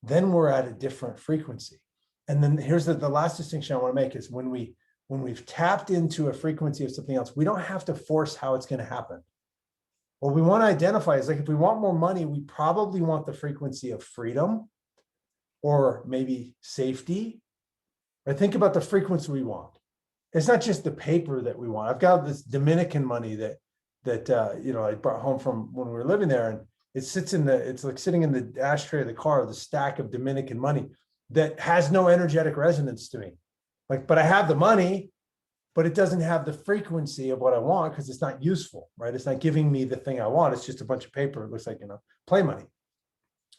then we're at a different frequency. And then here's the last distinction I want to make is when we've tapped into a frequency of something else, we don't have to force how it's going to happen. What we want to identify is like, if we want more money, we probably want the frequency of freedom or maybe safety. Right? Think about the frequency we want. It's not just the paper that we want. I've got this Dominican money that I brought home from when we were living there, and it's like sitting in the ashtray of the car, the stack of Dominican money that has no energetic resonance to me. Like, but I have the money, but it doesn't have the frequency of what I want because it's not useful, right? It's not giving me the thing I want. It's just a bunch of paper. It looks like, play money.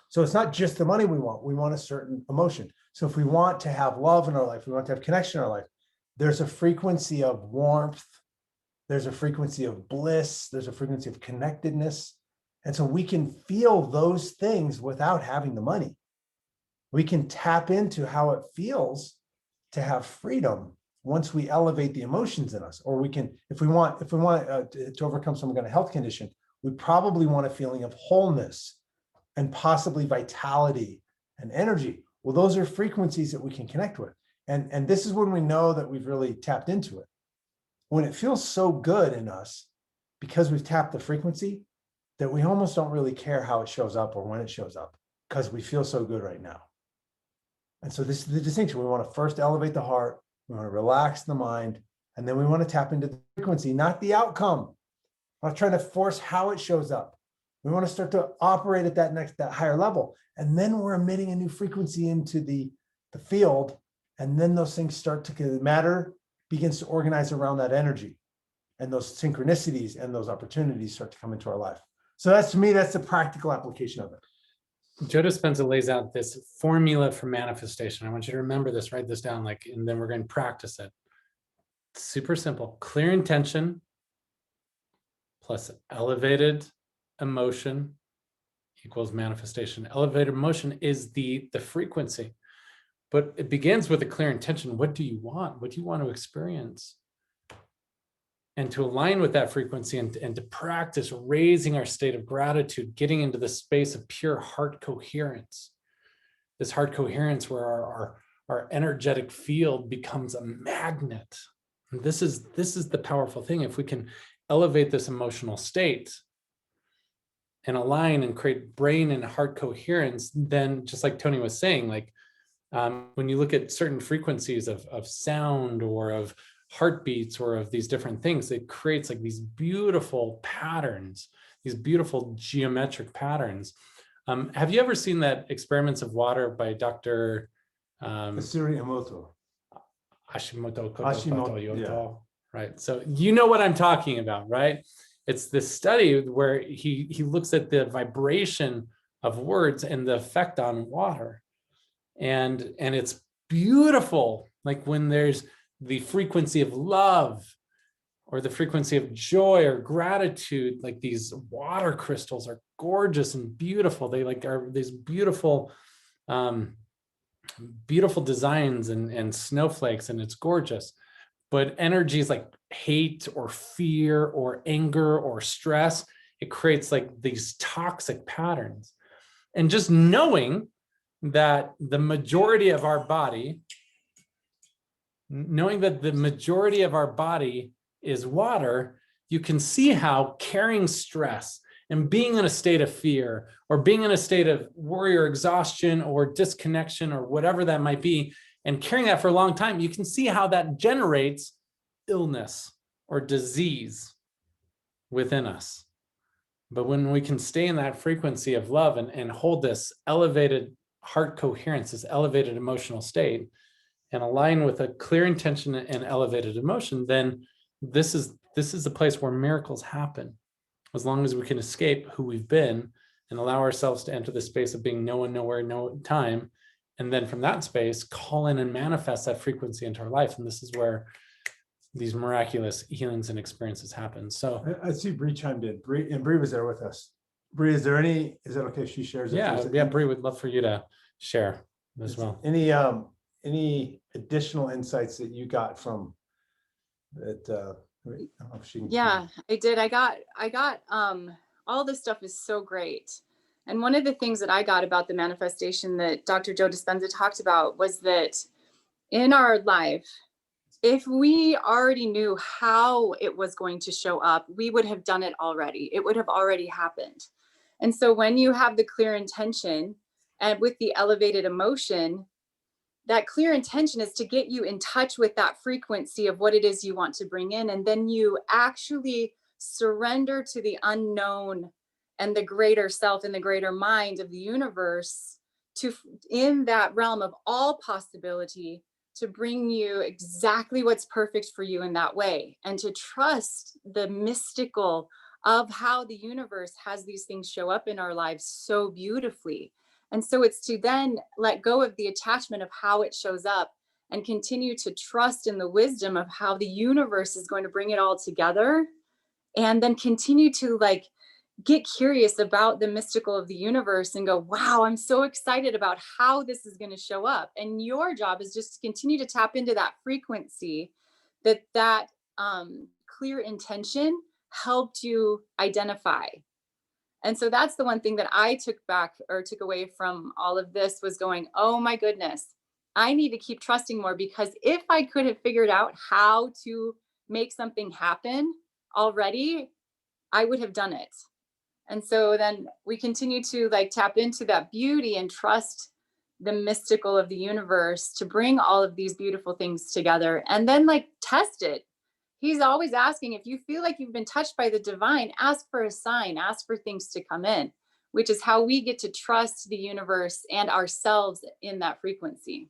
So it's not just the money we want. We want a certain emotion. So if we want to have love in our life, we want to have connection in our life, there's a frequency of warmth. There's a frequency of bliss. There's a frequency of connectedness. And so we can feel those things without having the money. We can tap into how it feels to have freedom once we elevate the emotions in us. Or we can, if we want to overcome some kind of health condition, we probably want a feeling of wholeness and possibly vitality and energy. Well, those are frequencies that we can connect with. And this is when we know that we've really tapped into it. When it feels so good in us, because we've tapped the frequency, that we almost don't really care how it shows up or when it shows up, because we feel so good right now. And so this is the distinction. We want to first elevate the heart, we want to relax the mind, and then we want to tap into the frequency, not the outcome. We're not trying to force how it shows up. We want to start to operate at that higher level. And then we're emitting a new frequency into the field. And then those things start to, matter begins to organize around that energy. And those synchronicities and those opportunities start to come into our life. So that's, to me, that's the practical application of it. Joe Dispenza lays out this formula for manifestation. I want you to remember this, write this down, like, and then we're going to practice it. Super simple. Clear intention plus elevated emotion equals manifestation. Elevated emotion is the frequency, but it begins with a clear intention. What do you want? What do you want to experience? And to align with that frequency and to practice raising our state of gratitude, getting into the space of pure heart coherence. This heart coherence where our energetic field becomes a magnet. And this is the powerful thing. If we can elevate this emotional state and align and create brain and heart coherence, then just like Tony was saying, like when you look at certain frequencies of sound or of heartbeats or of these different things, it creates like these beautiful patterns, these beautiful geometric patterns. Have you ever seen that Experiments of Water by Dr. Hashimoto. Yeah. Right. So you know what I'm talking about, right? It's this study where he looks at the vibration of words and the effect on water. And it's beautiful. Like when there's the frequency of love or the frequency of joy or gratitude, like these water crystals are gorgeous and beautiful. They like are these beautiful, beautiful designs and snowflakes, and it's gorgeous. But energies like hate or fear or anger or stress, it creates like these toxic patterns. And just knowing that the majority of our body, is water, you can see how carrying stress and being in a state of fear or being in a state of worry or exhaustion or disconnection or whatever that might be, and carrying that for a long time, you can see how that generates illness or disease within us. But when we can stay in that frequency of love and hold this elevated heart coherence, this elevated emotional state, and align with a clear intention and elevated emotion, then this is the place where miracles happen. As long as we can escape who we've been and allow ourselves to enter the space of being no one, nowhere, no time. And then from that space, call in and manifest that frequency into our life. And this is where these miraculous healings and experiences happen. So I see Bree chimed in. Bree was there with us. Bree, is that okay if she shares it? Yeah, Bree, would love for you to share as well. Any additional insights that you got from that? I don't know if she can. Yeah, I did. I got all this stuff is so great. And one of the things that I got about the manifestation that Dr. Joe Dispenza talked about was that in our life, if we already knew how it was going to show up, we would have done it already. It would have already happened. And so when you have the clear intention and with the elevated emotion, that clear intention is to get you in touch with that frequency of what it is you want to bring in. And then you actually surrender to the unknown and the greater self and the greater mind of the universe to, in that realm of all possibility, to bring you exactly what's perfect for you in that way, and to trust the mystical of how the universe has these things show up in our lives so beautifully. And so it's to then let go of the attachment of how it shows up and continue to trust in the wisdom of how the universe is going to bring it all together, and then continue to like get curious about the mystical of the universe and go, wow, I'm so excited about how this is going to show up. And your job is just to continue to tap into that frequency that clear intention helped you identify. And so that's the one thing that I took away from all of this was going, oh my goodness, I need to keep trusting more, because if I could have figured out how to make something happen already, I would have done it. And so then we continue to like tap into that beauty and trust the mystical of the universe to bring all of these beautiful things together, and then like test it. He's always asking, if you feel like you've been touched by the divine, ask for a sign, ask for things to come in, which is how we get to trust the universe and ourselves in that frequency.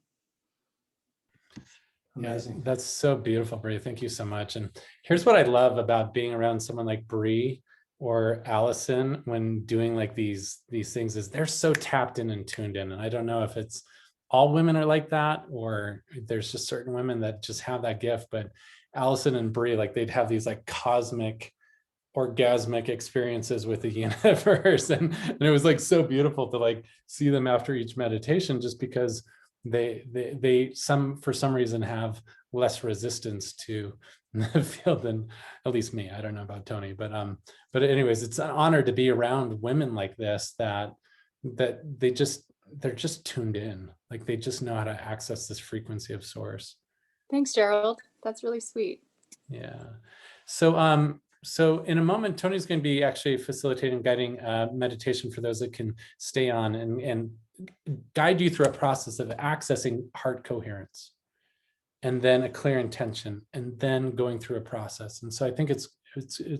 Amazing. Yeah, that's so beautiful, Bree. Thank you so much. And here's what I love about being around someone like Bree or Allison when doing like these things is they're so tapped in and tuned in. And I don't know if it's all women are like that, or there's just certain women that just have that gift. But Allison and Brie, like they'd have these like cosmic orgasmic experiences with the universe. And it was like so beautiful to like see them after each meditation, just because they for some reason have less resistance to the field than at least me. I don't know about Tony, but anyways, it's an honor to be around women like this that they're just tuned in, like they just know how to access this frequency of source. Thanks, Gerald. That's really sweet. Yeah. So in a moment, Tony's going to be actually facilitating, guiding meditation for those that can stay on and guide you through a process of accessing heart coherence, and then a clear intention, and then going through a process. And so I think it's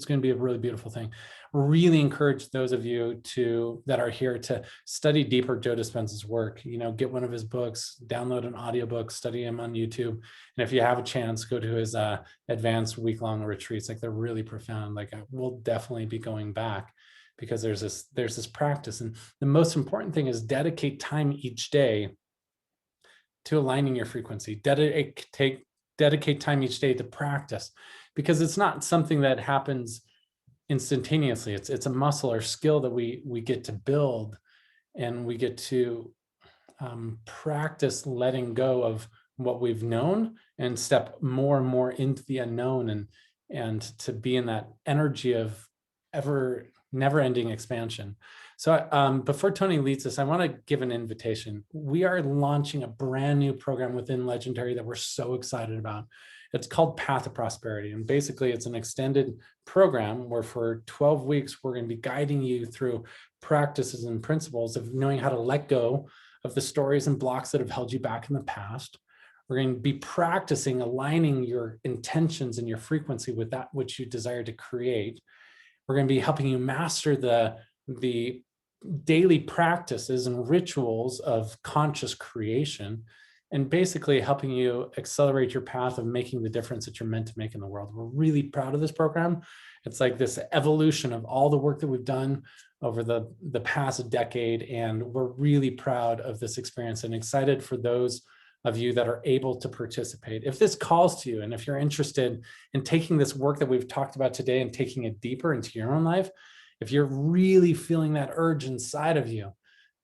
going to be a really beautiful thing. Really encourage those of you that are here to study deeper Joe Dispenza's work. Get one of his books, download an audiobook, study him on YouTube. And if you have a chance, go to his advanced week-long retreats. Like they're really profound. Like we'll definitely be going back, because there's this practice. And the most important thing is dedicate time each day to aligning your frequency. Dedicate time each day to practice, because it's not something that happens instantaneously. It's a muscle or skill that we get to build, and we get to practice letting go of what we've known and step more and more into the unknown, and to be in that energy of never-ending expansion. So before Tony leads us, I want to give an invitation. We are launching a brand new program within Legendary that we're so excited about. It's called Path of Prosperity. And basically it's an extended program where for 12 weeks, we're going to be guiding you through practices and principles of knowing how to let go of the stories and blocks that have held you back in the past. We're going to be practicing aligning your intentions and your frequency with that which you desire to create. We're going to be helping you master the daily practices and rituals of conscious creation, and basically helping you accelerate your path of making the difference that you're meant to make in the world. We're really proud of this program. It's like this evolution of all the work that we've done over the past decade, and we're really proud of this experience and excited for those of you that are able to participate. If this calls to you, and if you're interested in taking this work that we've talked about today and taking it deeper into your own life, if you're really feeling that urge inside of you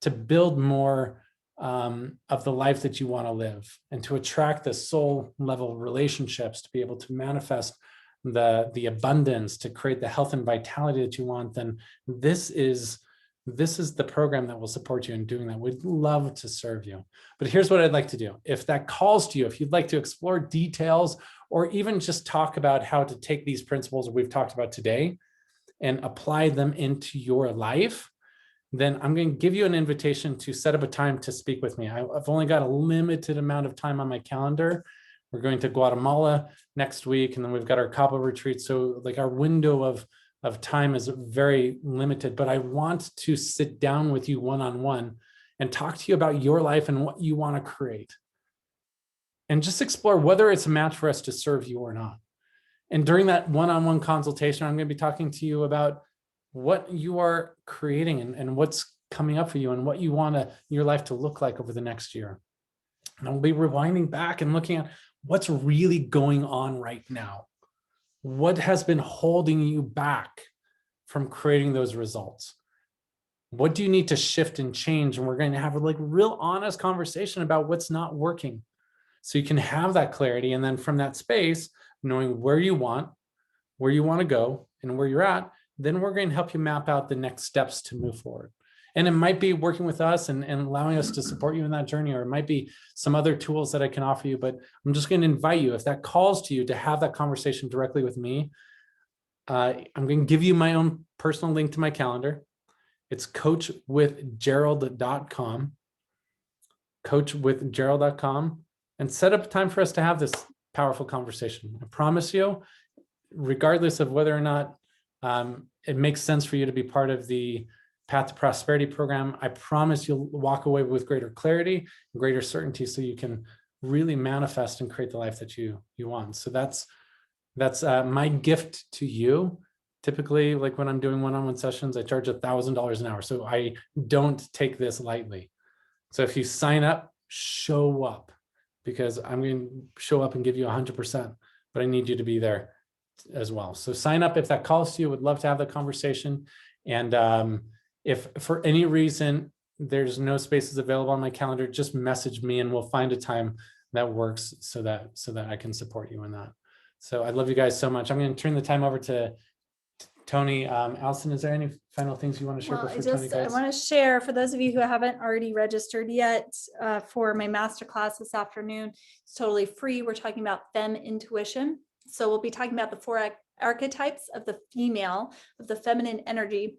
to build more of the life that you want to live, and to attract the soul level relationships, to be able to manifest the abundance, to create the health and vitality that you want, then this is the program that will support you in doing that. We'd love to serve you. But here's what I'd like to do. If that calls to you, if you'd like to explore details, or even just talk about how to take these principles we've talked about today and apply them into your life, then I'm going to give you an invitation to set up a time to speak with me. I've only got a limited amount of time on my calendar. We're going to Guatemala next week, and then we've got our Cabo retreat. So like our window of time is very limited, but I want to sit down with you one-on-one and talk to you about your life and what you want to create, and just explore whether it's a match for us to serve you or not. And during that one-on-one consultation, I'm going to be talking to you about what you are creating and what's coming up for you, and what you want your life to look like over the next year. And I'll be rewinding back and looking at what's really going on right now. What has been holding you back from creating those results? What do you need to shift and change? And we're going to have a like real honest conversation about what's not working, so you can have that clarity. And then from that space, knowing where you want to go and where you're at, then we're going to help you map out the next steps to move forward. And it might be working with us and allowing us to support you in that journey, or it might be some other tools that I can offer you. But I'm just going to invite you, if that calls to you, to have that conversation directly with me. I'm going to give you my own personal link to my calendar. It's coachwithgerald.com, coachwithgerald.com, and set up time for us to have this powerful conversation. I promise you, regardless of whether or not it makes sense for you to be part of the Path to Prosperity program, I promise you'll walk away with greater clarity and greater certainty, so you can really manifest and create the life that you want. So that's my gift to you, Typically, like when I'm doing one-on-one sessions, I charge $1,000 an hour. So I don't take this lightly. So if you sign up, show up, because I'm going to show up and give you 100%, but I need you to be there as well. So sign up if that calls to you. Would love to have the conversation. And if for any reason there's no spaces available on my calendar, just message me and we'll find a time that works so that I can support you in that. So I love you guys so much. I'm going to turn the time over to Tony. Allison, is there any final things you want to share Well, before Tony I goes? want to share, for those of you who haven't already registered yet, for my masterclass this afternoon. It's totally free. We're talking about femme intuition. So we'll be talking about the 4 archetypes of the female, of the feminine energy,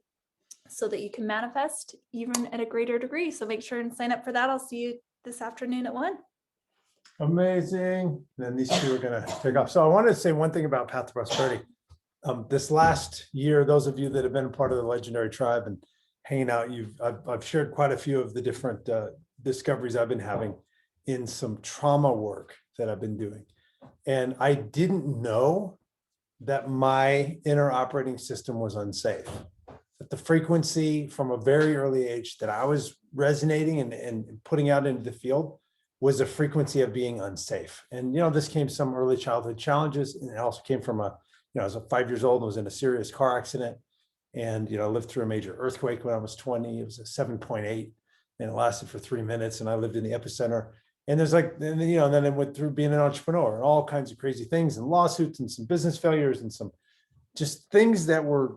so that you can manifest even at a greater degree. So make sure and sign up for that. I'll see you this afternoon at 1. Amazing. Then these two are going to take off. So I wanted to say one thing about Path to Prosperity. This last year, those of you that have been part of the Legendary Tribe and hanging out, I've shared quite a few of the different discoveries I've been having in some trauma work that I've been doing. And I didn't know that my inner operating system was unsafe. That the frequency from a very early age that I was resonating and putting out into the field was a frequency of being unsafe. And, this came some early childhood challenges. And it also came from I was 5 years old and was in a serious car accident. And, lived through a major earthquake when I was 20. It was a 7.8 and it lasted for 3 minutes. And I lived in the epicenter. And there's then I went through being an entrepreneur and all kinds of crazy things and lawsuits and some business failures and some just things that were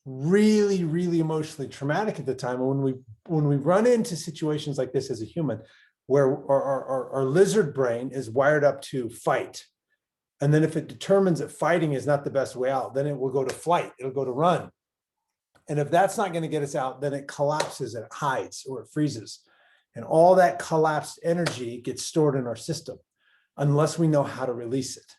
really, really emotionally traumatic at the time. And when we run into situations like this as a human, where our lizard brain is wired up to fight. And then if it determines that fighting is not the best way out, then it will go to flight, it'll go to run. And if that's not going to get us out, then it collapses and it hides or it freezes. And all that collapsed energy gets stored in our system unless we know how to release it.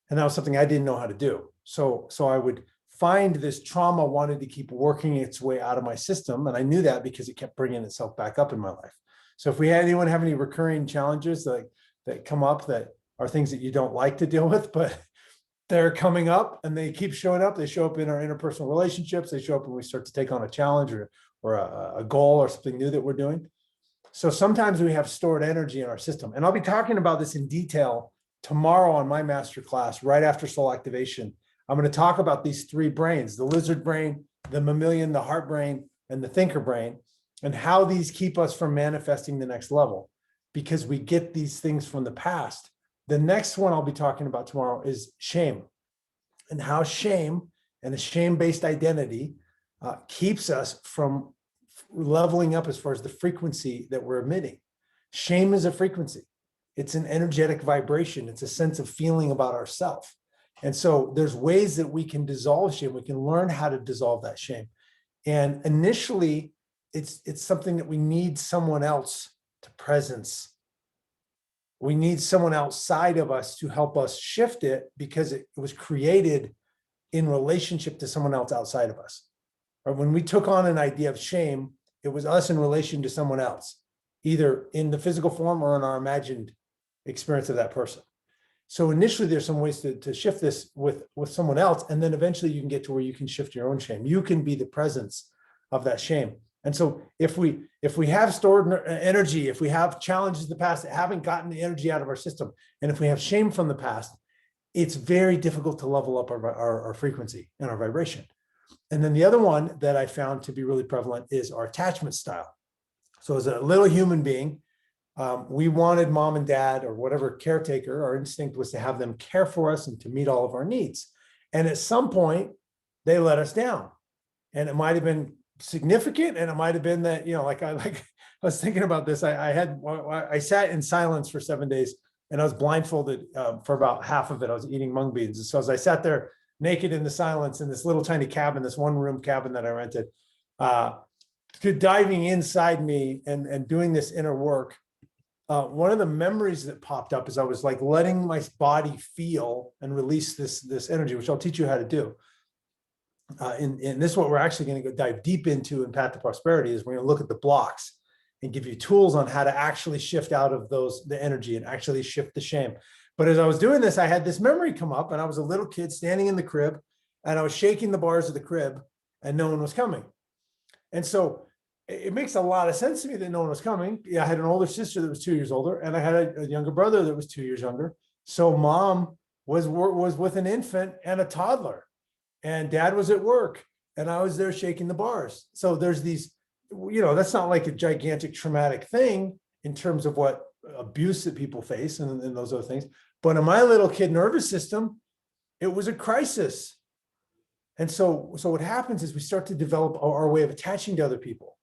And that was something I didn't know how to do. So I would find this trauma wanted to keep working its way out of my system. And I knew that because it kept bringing itself back up in my life. So if anyone have any recurring challenges that come up that are things that you don't like to deal with, but they're coming up and they keep showing up, they show up in our interpersonal relationships, they show up when we start to take on a challenge or a goal or something new that we're doing. So sometimes we have stored energy in our system. And I'll be talking about this in detail tomorrow on my masterclass, right after soul activation. I'm going to talk about these 3 brains, the lizard brain, the mammalian, the heart brain, and the thinker brain, and how these keep us from manifesting the next level because we get these things from the past. The next one I'll be talking about tomorrow is shame, and how shame and a shame-based identity keeps us from leveling up as far as the frequency that we're emitting. Shame is a frequency. It's an energetic vibration. It's a sense of feeling about ourselves. And so there's ways that we can dissolve shame. We can learn how to dissolve that shame. And initially, it's something that we need someone else to presence. We need someone outside of us to help us shift it because it was created in relationship to someone else outside of us. Or when we took on an idea of shame, it was us in relation to someone else, either in the physical form or in our imagined experience of that person. So initially, there's some ways to shift this with someone else. And then eventually you can get to where you can shift your own shame. You can be the presence of that shame. And so if we have stored energy, if we have challenges in the past that haven't gotten the energy out of our system, and if we have shame from the past, it's very difficult to level up our frequency and our vibration. And then the other one that I found to be really prevalent is our attachment style. So as a little human being, we wanted mom and dad or whatever caretaker, our instinct was to have them care for us and to meet all of our needs. And at some point, they let us down. And it might have been significant, and it might have been that, I was thinking about this. I sat in silence for 7 days, and I was blindfolded for about half of it. I was eating mung beans. And so as I sat there naked in the silence in this little tiny cabin, this 1-room cabin that I rented, diving inside me and doing this inner work, one of the memories that popped up is I was like letting my body feel and release this energy, which I'll teach you how to do. And this is what we're actually going to go dive deep into in Path to Prosperity is we're going to look at the blocks and give you tools on how to actually shift out of the energy and actually shift the shame. But as I was doing this, I had this memory come up, and I was a little kid standing in the crib, and I was shaking the bars of the crib and no one was coming. And so it makes a lot of sense to me that no one was coming. Yeah, I had an older sister that was 2 years older, and I had a younger brother that was 2 years younger. So mom was with an infant and a toddler, and dad was at work, and I was there shaking the bars. So there's these, that's not like a gigantic traumatic thing in terms of what abuse that people face and those other things. But in my little kid nervous system, it was a crisis. And so what happens is we start to develop our way of attaching to other people.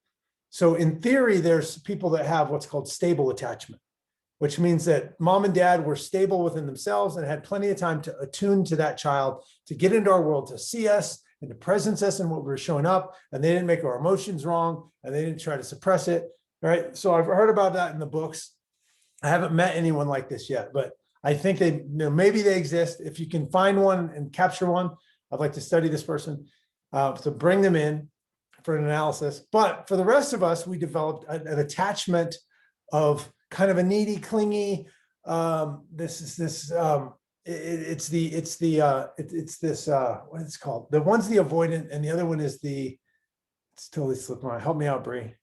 So in theory, there's people that have what's called stable attachment, which means that mom and dad were stable within themselves and had plenty of time to attune to that child, to get into our world, to see us and to presence us in what we were showing up. And they didn't make our emotions wrong, and they didn't try to suppress it. Right. So I've heard about that in the books. I haven't met anyone like this yet, but I think maybe they exist. If you can find one and capture one, I'd like to study this person, to bring them in for an analysis. But for the rest of us, we developed an attachment of kind of a needy, clingy. It's this. What it's called? The one's the avoidant, and the other one is it's totally slipped my mind. Help me out, Bree.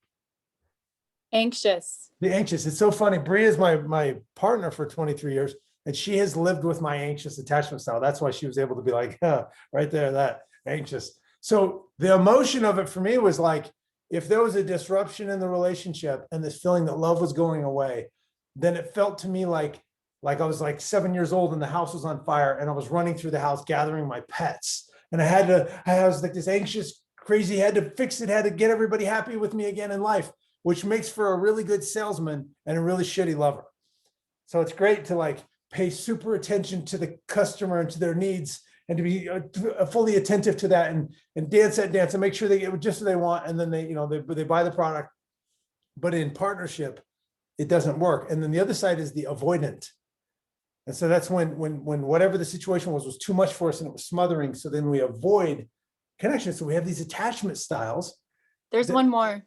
Anxious. The anxious. It's so funny. Bree is my partner for 23 years. And she has lived with my anxious attachment style. That's why she was able to be like, right there, that anxious. So the emotion of it for me was like, if there was a disruption in the relationship and this feeling that love was going away, then it felt to me like I was like 7 years old and the house was on fire and I was running through the house gathering my pets. And I was like this anxious, crazy, had to fix it, had to get everybody happy with me again in life, which makes for a really good salesman and a really shitty lover. So it's great to like pay super attention to the customer and to their needs, and to be fully attentive to that, and dance that dance and make sure they get just what they want. And then they buy the product. But in partnership, it doesn't work. And then the other side is the avoidant. And so that's when whatever the situation was too much for us and it was smothering. So then we avoid connection. So we have these attachment styles. There's one more.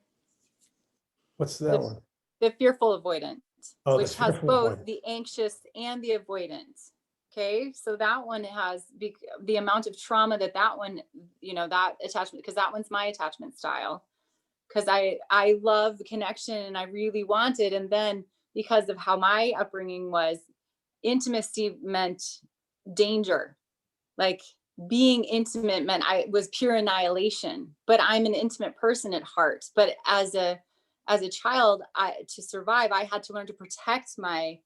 What's that one? The fearful avoidant. Oh, which has both the anxious and the avoidant. Okay, so that one has the amount of trauma that one, that attachment, because that one's my attachment style, because I love the connection and I really want it. And then because of how my upbringing was, intimacy meant danger. Like being intimate meant I was pure annihilation, but I'm an intimate person at heart. But as a child, to survive, I had to learn to protect my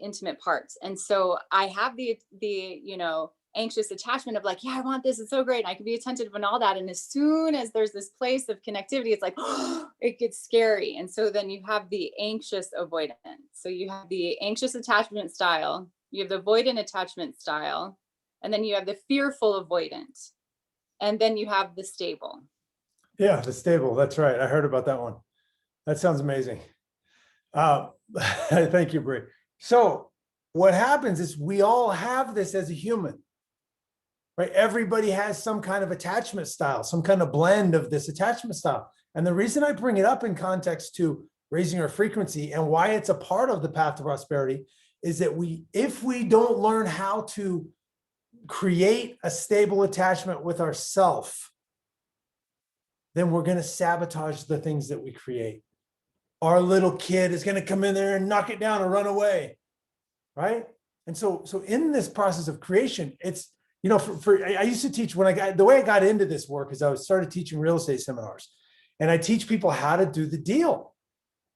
intimate parts. And so I have the anxious attachment of like, yeah, I want this. It's so great. And I can be attentive and all that. And as soon as there's this place of connectivity, it's like, oh, it gets scary. And so then you have the anxious avoidant. So you have the anxious attachment style, you have the avoidant attachment style, and then you have the fearful avoidant. And then you have the stable. Yeah, the stable. That's right. I heard about that one. That sounds amazing. Thank you, Brie. So what happens is we all have this as a human, right? Everybody has some kind of attachment style, some kind of blend of this attachment style. And the reason I bring it up in context to raising our frequency and why it's a part of the path to prosperity is that if we don't learn how to create a stable attachment with ourself, then we're going to sabotage the things that we create. Our little kid is going to come in there and knock it down and run away, right? And so in this process of creation, it's, I used to teach the way I got into this work is I started teaching real estate seminars, and I teach people how to do the deal.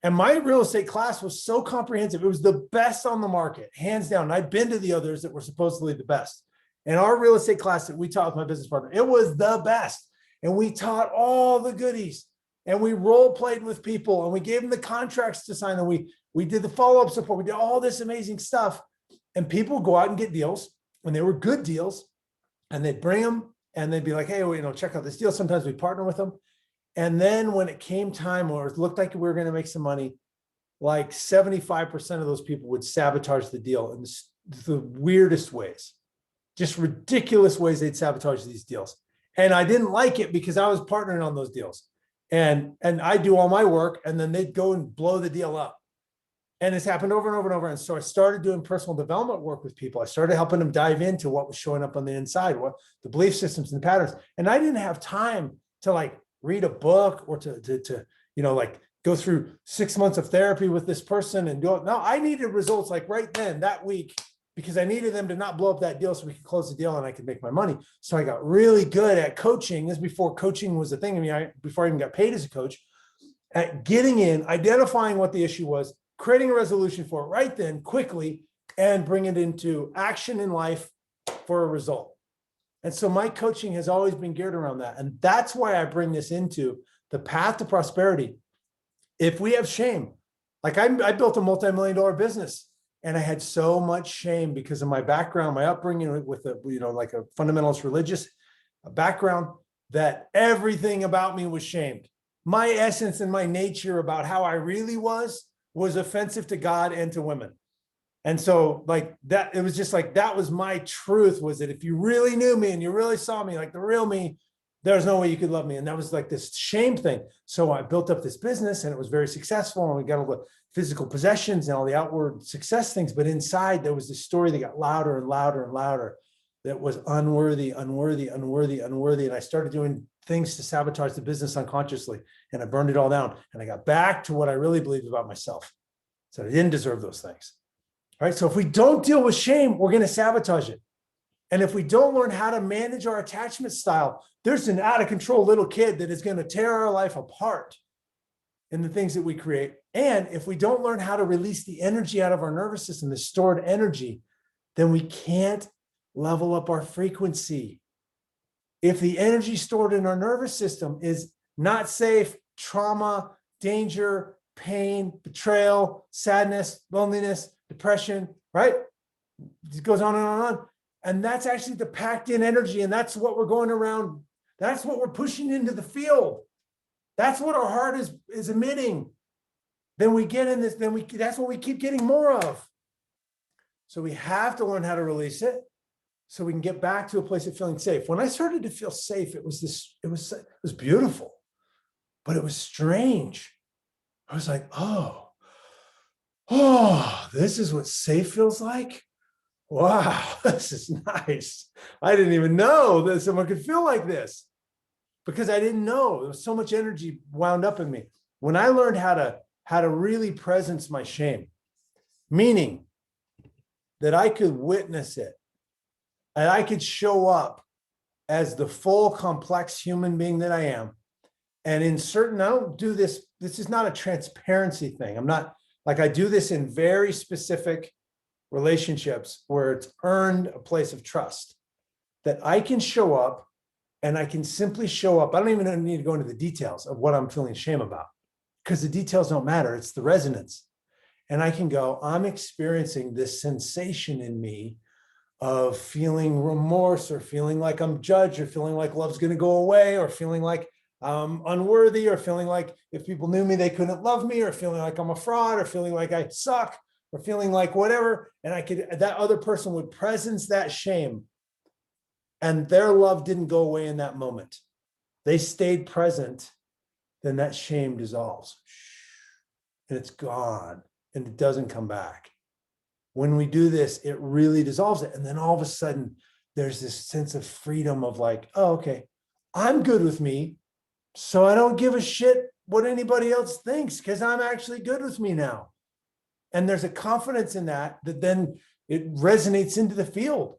And my real estate class was so comprehensive. It was the best on the market, hands down. And I've been to the others that were supposedly the best. And our real estate class that we taught with my business partner, it was the best. And we taught all the goodies, and we role played with people, and we gave them the contracts to sign, and we did the follow-up support. We did all this amazing stuff, and people go out and get deals, and they were good deals, and they'd bring them, and they'd be like, hey, well, check out this deal. Sometimes we partner with them. And then when it came time, or it looked like we were going to make some money, like 75% of those people would sabotage the deal in the weirdest ways, just ridiculous ways they'd sabotage these deals. And I didn't like it because I was partnering on those deals, and I do all my work, and then they'd go and blow the deal up. And it's happened over and over and over. And so I started doing personal development work with people. I started helping them dive into what was showing up on the inside, what the belief systems and the patterns. And I didn't have time to like read a book or to like go through 6 months of therapy with this person and do it. No, I needed results like right then, that week, because I needed them to not blow up that deal so we could close the deal and I could make my money. So I got really good at coaching. This is before coaching was a thing. I mean, before I even got paid as a coach, at getting in, identifying what the issue was, creating a resolution for it right then, quickly, and bring it into action in life for a result. And so my coaching has always been geared around that. And that's why I bring this into the path to prosperity. If we have shame, like I built a multi-million-dollar business and I had so much shame because of my background, my upbringing with a, like a fundamentalist religious background, that everything about me was shamed. My essence and my nature about how I really was offensive to God and to women. And so like that, it was just like, that was my truth, was that if you really knew me and you really saw me like the real me, there's no way you could love me. And that was like this shame thing. So I built up this business and it was very successful. And we got all the physical possessions and all the outward success things. But inside there was this story that got louder and louder and louder that was unworthy, unworthy, unworthy, unworthy. And I started doing things to sabotage the business unconsciously. And I burned it all down. And I got back to what I really believed about myself. So I didn't deserve those things. All right. So if we don't deal with shame, we're going to sabotage it. And if we don't learn how to manage our attachment style, there's an out of control little kid that is going to tear our life apart in the things that we create. And if we don't learn how to release the energy out of our nervous system, the stored energy, then we can't level up our frequency. If the energy stored in our nervous system is not safe, trauma, danger, pain, betrayal, sadness, loneliness, depression, right? It goes on and on and on. And that's actually the packed in energy. And that's what we're going around. That's what we're pushing into the field. That's what our heart is emitting. Then we get in this, that's what we keep getting more of. So we have to learn how to release it so we can get back to a place of feeling safe. When I started to feel safe, it was beautiful, but it was strange. I was like, oh, this is what safe feels like. Wow, this is nice. I didn't even know that someone could feel like this because I didn't know. There was so much energy wound up in me. When I learned how to really presence my shame, meaning that I could witness it and I could show up as the full complex human being that I am. And in certain, I don't do this. This is not a transparency thing. I'm not like, I do this in very specific relationships where it's earned a place of trust that I can show up and I can simply show up. I don't even need to go into the details of what I'm feeling shame about because the details don't matter. It's the resonance. And I can go, I'm experiencing this sensation in me of feeling remorse or feeling like I'm judged or feeling like love's going to go away or feeling like I'm unworthy or feeling like if people knew me, they couldn't love me or feeling like I'm a fraud or feeling like I suck or feeling like whatever. And that other person would presence that shame and their love didn't go away in that moment. They stayed present, then that shame dissolves and it's gone and it doesn't come back. When we do this, it really dissolves it. And then all of a sudden there's this sense of freedom of like, oh, okay, I'm good with me. So I don't give a shit what anybody else thinks because I'm actually good with me now. And there's a confidence in that then it resonates into the field.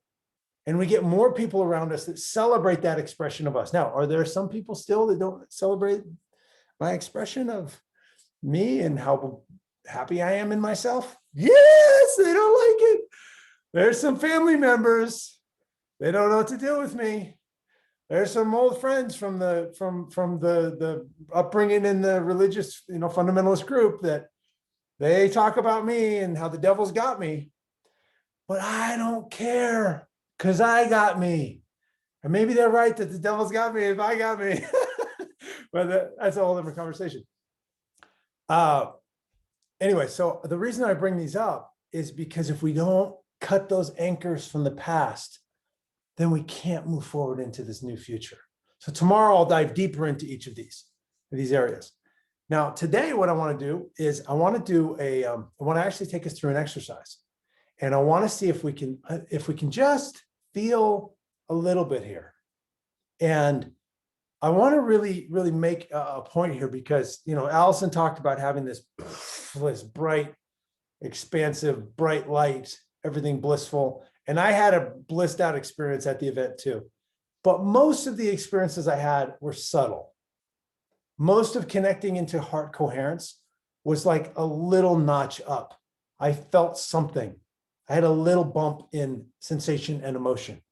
And we get more people around us that celebrate that expression of us. Now, are there some people still that don't celebrate my expression of me and how happy I am in myself? Yes, they don't like it. There's some family members. They don't know what to do with me. There's some old friends from the upbringing in the religious, fundamentalist group that they talk about me and how the devil's got me, but I don't care because I got me. And maybe they're right that the devil's got me if I got me, but that's a whole different conversation. Anyway, so the reason I bring these up is because if we don't cut those anchors from the past, then we can't move forward into this new future. So tomorrow I'll dive deeper into each of these areas. Now, today, what I want to do is I want to actually take us through an exercise, and I want to see if we can just feel a little bit here. And I want to really, really make a point here because, Allison talked about having this bright, expansive, bright light, everything blissful. And I had a blissed out experience at the event too. But most of the experiences I had were subtle. Most of connecting into heart coherence was like a little notch up. I felt something. I had a little bump in sensation and emotion.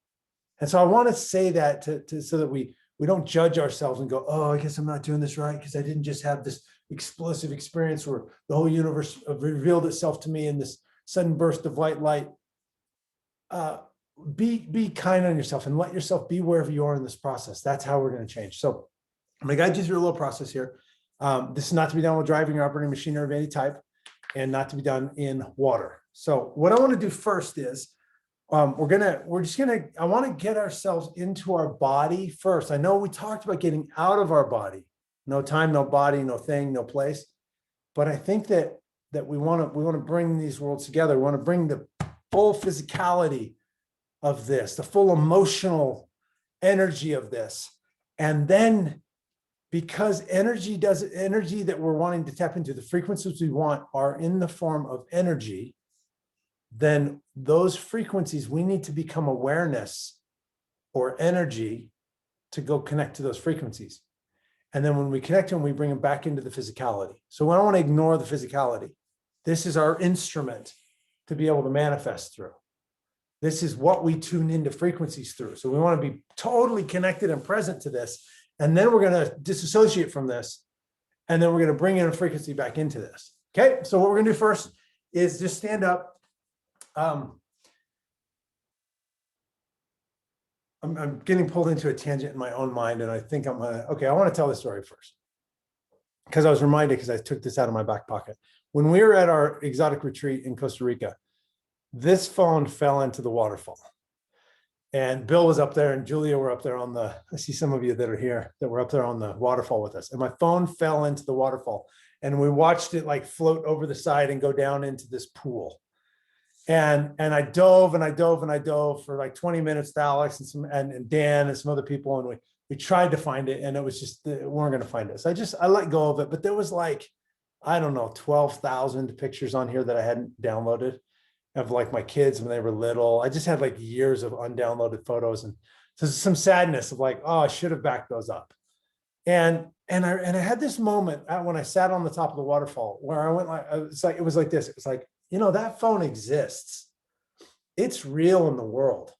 And so I want to say that so that we don't judge ourselves and go, oh, I guess I'm not doing this right because I didn't just have this explosive experience where the whole universe revealed itself to me in this sudden burst of white light. Be kind on yourself and let yourself be wherever you are in this process. That's how we're going to change. So I'm going to guide you through a little process here. This is not to be done with driving or operating machinery of any type, and not to be done in water. So what I want to do first is I want to get ourselves into our body first. I know we talked about getting out of our body. No time, no body, no thing, no place. But I think that we want to bring these worlds together. We want to bring the full physicality of this, the full emotional energy of this. And then because energy that we're wanting to tap into, the frequencies we want are in the form of energy, then those frequencies, we need to become awareness or energy to go connect to those frequencies. And then when we connect them, we bring them back into the physicality. So we don't want to ignore the physicality. This is our instrument to be able to manifest through. This is what we tune into frequencies through. So we want to be totally connected and present to this. And then we're going to disassociate from this. And then we're going to bring in a frequency back into this. Okay. So what we're going to do first is just stand up. I'm getting pulled into a tangent in my own mind. And I think I want to tell this story first. Because I was reminded, because I took this out of my back pocket. When we were at our exotic retreat in Costa Rica, this phone fell into the waterfall. And Bill was up there and Julia were up there I see some of you that are here that were up there on the waterfall with us. And my phone fell into the waterfall. And we watched it like float over the side and go down into this pool. And I dove for like 20 minutes to Alex and Dan and some other people. And we tried to find it, and it was just, we weren't going to find it. So I let go of it. But there was like, I don't know, 12,000 pictures on here that I hadn't downloaded of like my kids when they were little. I just had like years of undownloaded photos, and so some sadness of like, oh, I should have backed those up. And I had this moment when I sat on the top of the waterfall where I went it was like this. It's like, that phone exists. It's real in the world,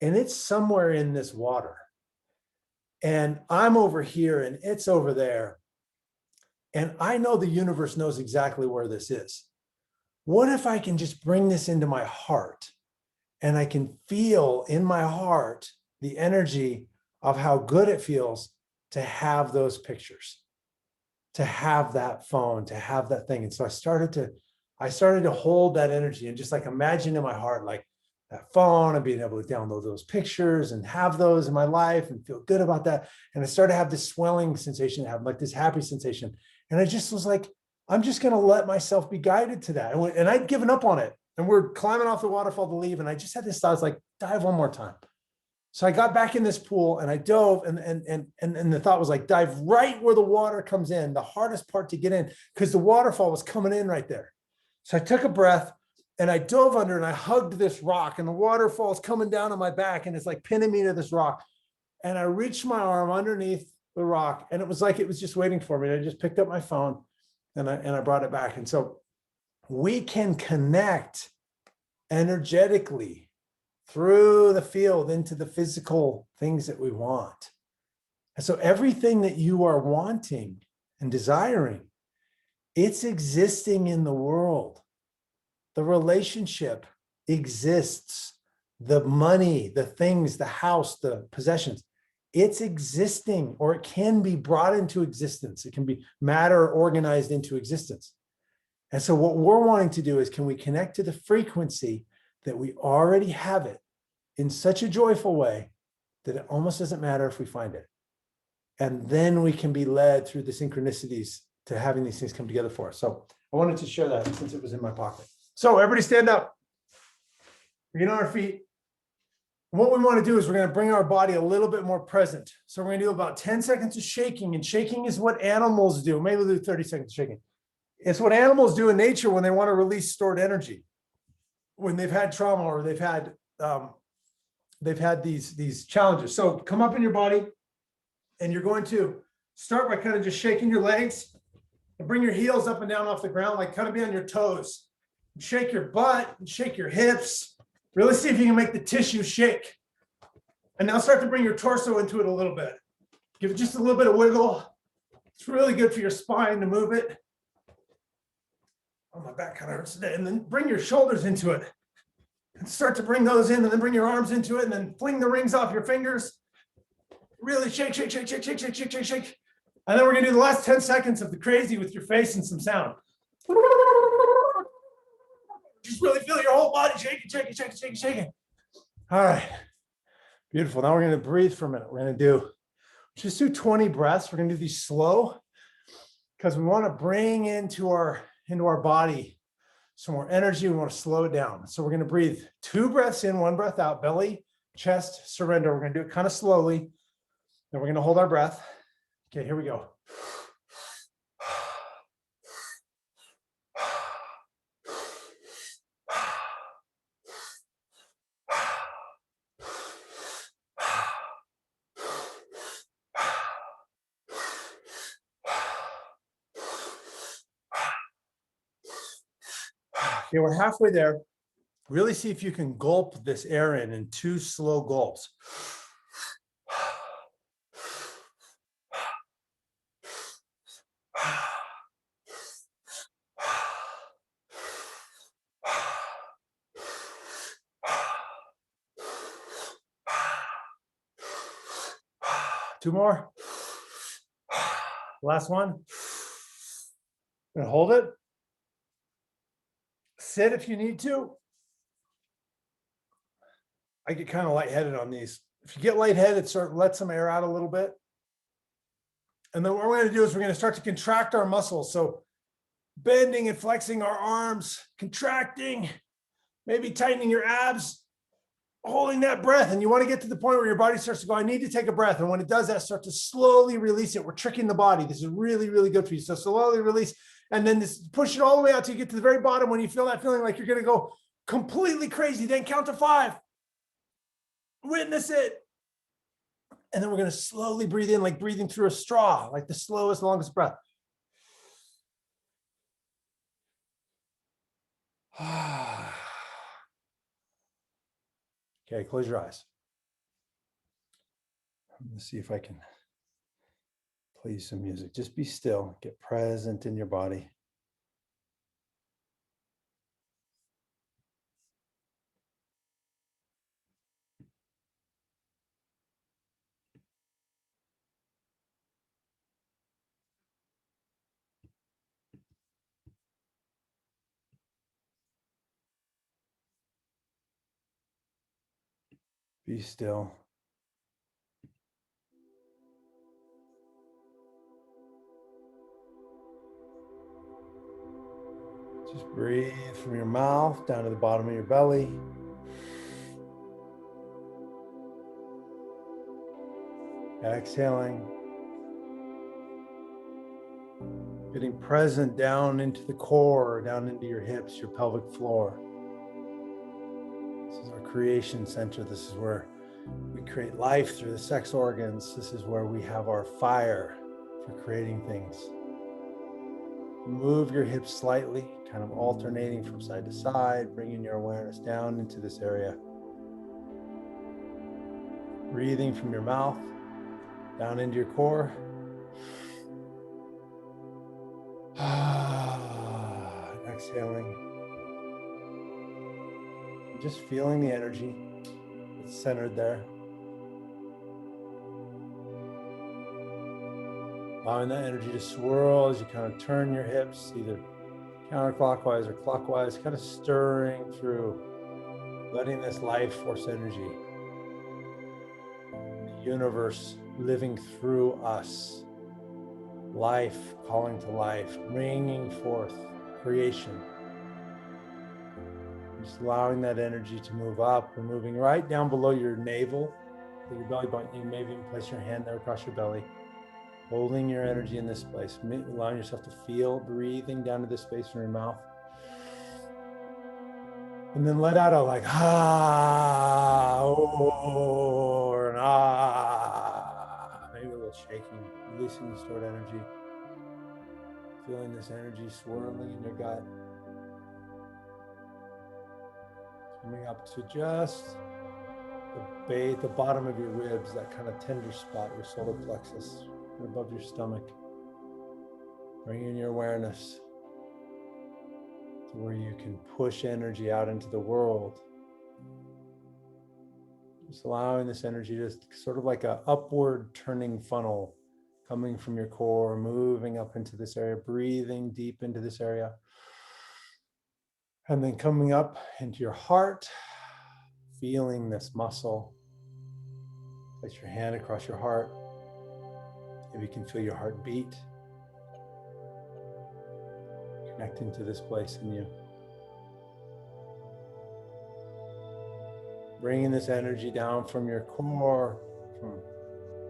and it's somewhere in this water. And I'm over here and it's over there. And I know the universe knows exactly where this is. What if I can just bring this into my heart, and I can feel in my heart the energy of how good it feels to have those pictures, to have that phone, to have that thing. And so I started to hold that energy and just like imagine in my heart, like that phone and being able to download those pictures and have those in my life and feel good about that. And I started to have this swelling sensation, have like this happy sensation. And I just was like, I'm just going to let myself be guided to that. And I'd given up on it, and we're climbing off the waterfall to leave. And I just had this thought, I was like, dive one more time. So I got back in this pool and I dove, and the thought was like, dive right where the water comes in, the hardest part to get in, because the waterfall was coming in right there. So I took a breath and I dove under and I hugged this rock, and the waterfall is coming down on my back and it's like pinning me to this rock. And I reached my arm underneath the rock, and it was like it was just waiting for me. And I just picked up my phone and I brought it back. And so we can connect energetically through the field into the physical things that we want. And so everything that you are wanting and desiring, it's existing in the world. The relationship exists. The money, the things, the house, the possessions, it's existing, or it can be brought into existence. It can be matter organized into existence. And so what we're wanting to do is, can we connect to the frequency that we already have it in such a joyful way that it almost doesn't matter if we find it. And then we can be led through the synchronicities having these things come together for us. So I wanted to share that since it was in my pocket. So everybody stand up. We're getting on our feet. And what we want to do is we're going to bring our body a little bit more present. So we're going to do about 10 seconds of shaking. And shaking is what animals do. Maybe we'll do 30 seconds of shaking. It's what animals do in nature when they want to release stored energy. When they've had trauma or they've had these challenges. So come up in your body and you're going to start by kind of just shaking your legs and bring your heels up and down off the ground, like kind of be on your toes. Shake your butt and shake your hips. Really see if you can make the tissue shake. And now start to bring your torso into it a little bit. Give it just a little bit of wiggle. It's really good for your spine to move it. Oh, my back kind of hurts today. And then bring your shoulders into it. And start to bring those in and then bring your arms into it and then fling the rings off your fingers. Really shake, shake, shake, shake, shake, shake, shake, shake, shake. And then we're gonna do the last 10 seconds of the crazy with your face and some sound. Just really feel your whole body shaking, shaking, shaking, shaking, shaking. All right, beautiful. Now we're gonna breathe for a minute. We're gonna just do 20 breaths. We're gonna do these slow because we wanna bring into our body some more energy. We want to slow it down. So we're going to breathe 2 breaths in, 1 breath out, belly, chest, surrender. We're going to do it kind of slowly. Then we're going to hold our breath. Okay, here we go. Okay, we're halfway there. Really see if you can gulp this air in 2 slow gulps. 2 more. Last one. And hold it. Sit if you need to. I get kind of lightheaded on these. If you get lightheaded, let some air out a little bit. And then what we're going to do is we're going to start to contract our muscles. So bending and flexing our arms, contracting, maybe tightening your abs, holding that breath. And you want to get to the point where your body starts to go, I need to take a breath. And when it does that, start to slowly release it. We're tricking the body. This is really, really good for you. So slowly release. And then just push it all the way out till you get to the very bottom. When you feel that feeling like you're going to go completely crazy, then count to 5. Witness it. And then we're going to slowly breathe in, like breathing through a straw, like the slowest, longest breath. Okay, close your eyes. I'm going to see if I can play you some music. Just be still, get present in your body. Be still. Just breathe from your mouth down to the bottom of your belly. Exhaling. Getting present down into the core, down into your hips, your pelvic floor. This is our creation center. This is where we create life through the sex organs. This is where we have our fire for creating things. Move your hips slightly, kind of alternating from side to side, bringing your awareness down into this area. Breathing from your mouth down into your core. Exhaling. Just feeling the energy that's centered there. Allowing that energy to swirl as you kind of turn your hips, either counterclockwise or clockwise, kind of stirring through, letting this life force energy, the universe living through us, life, calling to life, bringing forth creation. Just allowing that energy to move up and moving right down below your navel, your belly button. You may even place your hand there across your belly, holding your energy in this place, allowing yourself to feel breathing down to this space from your mouth. And then let out a like, ah, or an ah, maybe a little shaking, releasing the stored energy. Feeling this energy swirling in your gut. Coming up to just the bottom of your ribs, that kind of tender spot, your solar plexus, right above your stomach. Bringing your awareness to where you can push energy out into the world. Just allowing this energy to sort of like an upward turning funnel coming from your core, moving up into this area, breathing deep into this area. And then coming up into your heart, feeling this muscle. Place your hand across your heart. Maybe you can feel your heart beat. Connecting to this place in you. Bringing this energy down from your core,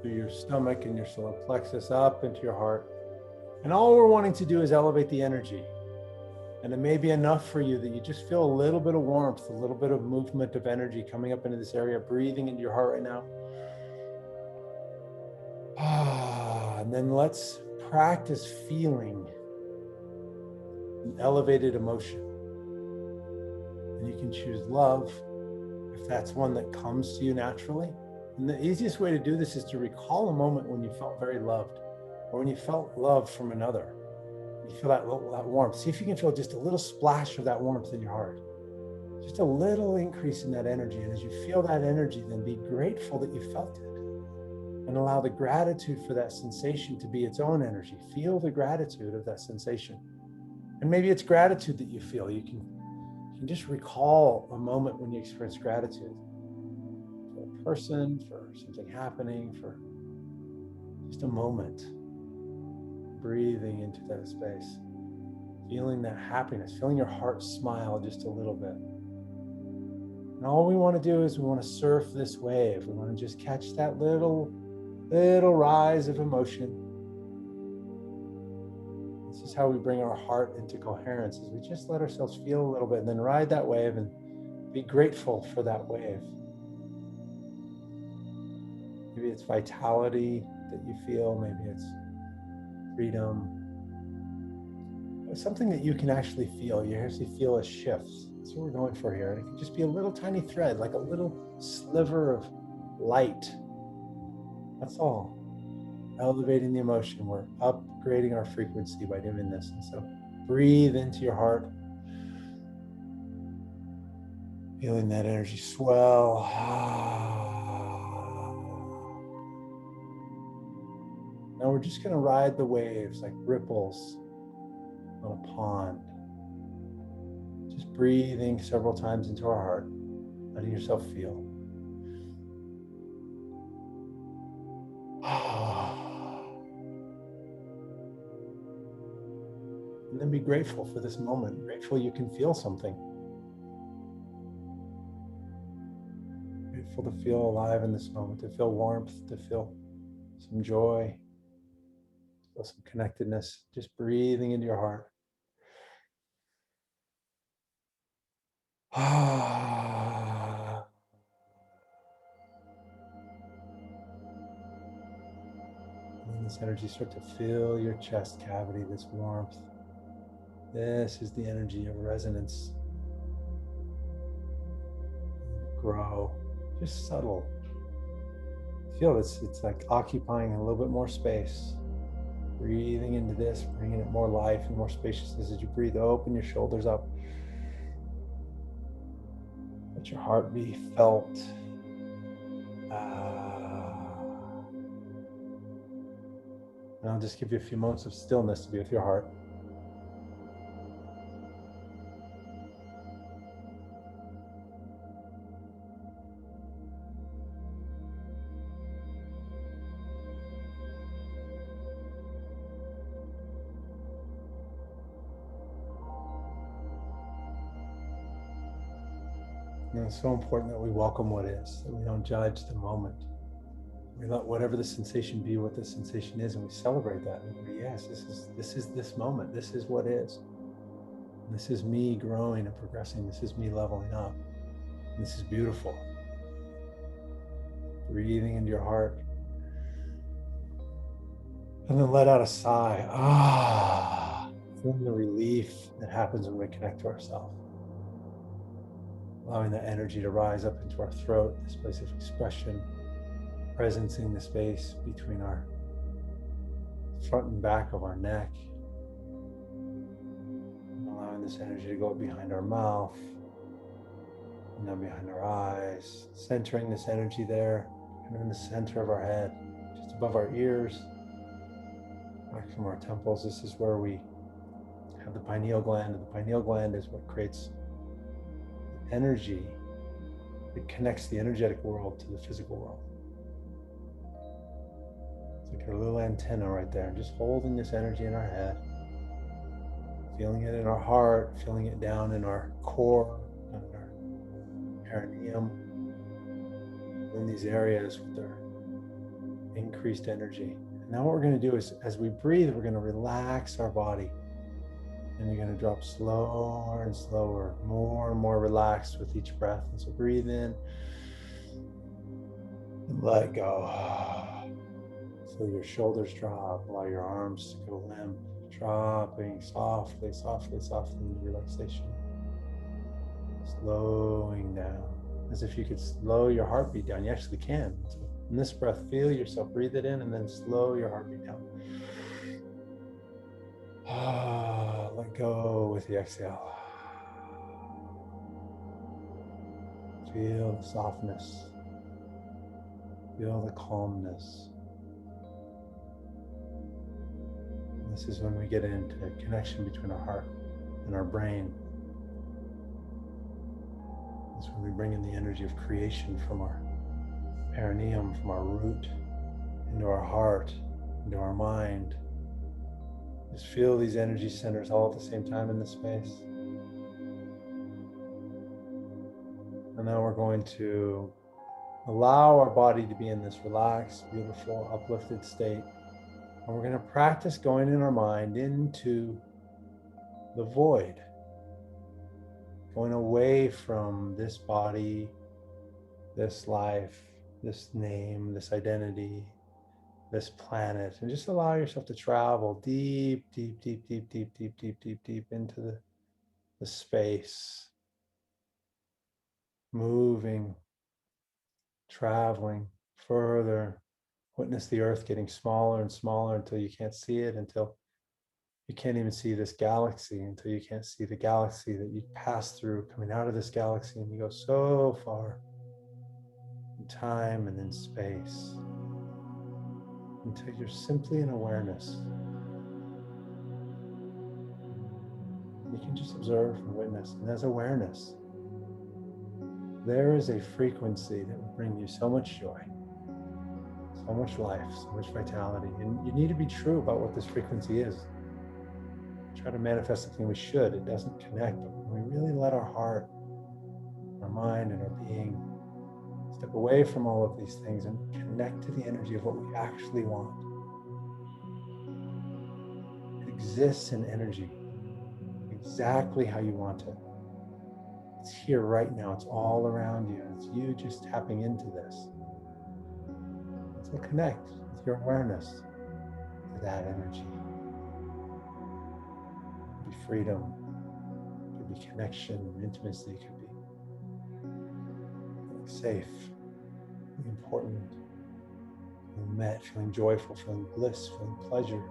through your stomach and your solar plexus up into your heart. And all we're wanting to do is elevate the energy. And it may be enough for you that you just feel a little bit of warmth, a little bit of movement of energy coming up into this area, breathing into your heart right now. And then let's practice feeling an elevated emotion. And you can choose love if that's one that comes to you naturally. And the easiest way to do this is to recall a moment when you felt very loved, or when you felt love from another. You feel that warmth. See if you can feel just a little splash of that warmth in your heart. Just a little increase in that energy. And as you feel that energy, then be grateful that you felt it. And allow the gratitude for that sensation to be its own energy. Feel the gratitude of that sensation. And maybe it's gratitude that you feel. You can just recall a moment when you experience gratitude. For a person, for something happening, for just a moment. Breathing into that space. Feeling that happiness. Feeling your heart smile just a little bit. And all we want to do is we want to surf this wave. We want to just catch that little rise of emotion. This is how we bring our heart into coherence, is we just let ourselves feel a little bit and then ride that wave and be grateful for that wave. Maybe it's vitality that you feel, maybe it's freedom. It's something that you can actually feel. You actually feel a shift. That's what we're going for here. And it can just be a little tiny thread, like a little sliver of light. That's all. Elevating the emotion. We're upgrading our frequency by doing this. And so breathe into your heart. Feeling that energy swell. Now we're just going to ride the waves like ripples on a pond. Just breathing several times into our heart, letting yourself feel. And then be grateful for this moment. Grateful you can feel something. Grateful to feel alive in this moment, to feel warmth, to feel some joy, feel some connectedness. Just breathing into your heart. And this energy start to fill your chest cavity, this warmth. This is the energy of resonance. Grow, just subtle. Feel it's like occupying a little bit more space. Breathing into this, bringing it more life and more spaciousness as you breathe. Open your shoulders up. Let your heart be felt. And I'll just give you a few moments of stillness to be with your heart. And it's so important that we welcome what is, that we don't judge the moment. We let whatever the sensation be what the sensation is, and we celebrate that. And we go, yes, this is this moment. This is what is. And this is me growing and progressing. This is me leveling up. And this is beautiful. Breathing into your heart. And then let out a sigh. Ah, feeling the relief that happens when we connect to ourselves. Allowing that energy to rise up into our throat, this place of expression, presencing the space between our front and back of our neck. And allowing this energy to go behind our mouth, and then behind our eyes, centering this energy there, kind of in the center of our head, just above our ears, back from our temples. This is where we have the pineal gland, and the pineal gland is what creates energy. It connects the energetic world to the physical world. It's like a little antenna right there, just holding this energy in our head, feeling it in our heart, feeling it down in our core, in our perineum, in these areas with their increased energy. And now what we're going to do is, as we breathe, we're going to relax our body. And you're going to drop slower and slower, more and more relaxed with each breath. And so breathe in and let go. So your shoulders drop, allow your arms to go limp, dropping softly, softly, softly into relaxation. Slowing down, as if you could slow your heartbeat down. You actually can. So in this breath, feel yourself, breathe it in, and then slow your heartbeat down. Let go with the exhale. Feel the softness. Feel the calmness. And this is when we get into a connection between our heart and our brain. It's when we bring in the energy of creation from our perineum, from our root, into our heart, into our mind. Just feel these energy centers all at the same time in this space. And now we're going to allow our body to be in this relaxed, beautiful, uplifted state. And we're going to practice going in our mind into the void, going away from this body, this life, this name, this identity, this planet, and just allow yourself to travel deep, deep, deep, deep, deep, deep, deep, deep, deep into the space, moving, traveling further. Witness the earth getting smaller and smaller until you can't see it, until you can't even see this galaxy, until you can't see the galaxy that you pass through coming out of this galaxy, and you go so far in time and in space until you're simply in awareness. You can just observe and witness, and as awareness, there is a frequency that will bring you so much joy, so much life, so much vitality. And you need to be true about what this frequency is. Try to manifest something we should. It doesn't connect. But when we really let our heart, our mind, and our being step away from all of these things and connect to the energy of what we actually want, it exists in energy exactly how you want it. It's here right now. It's all around you. It's you just tapping into this. So connect with your awareness to that energy. It could be freedom, it could be connection, intimacy, it could be feeling safe, feeling important, feeling met, feeling joyful, feeling bliss, feeling pleasure,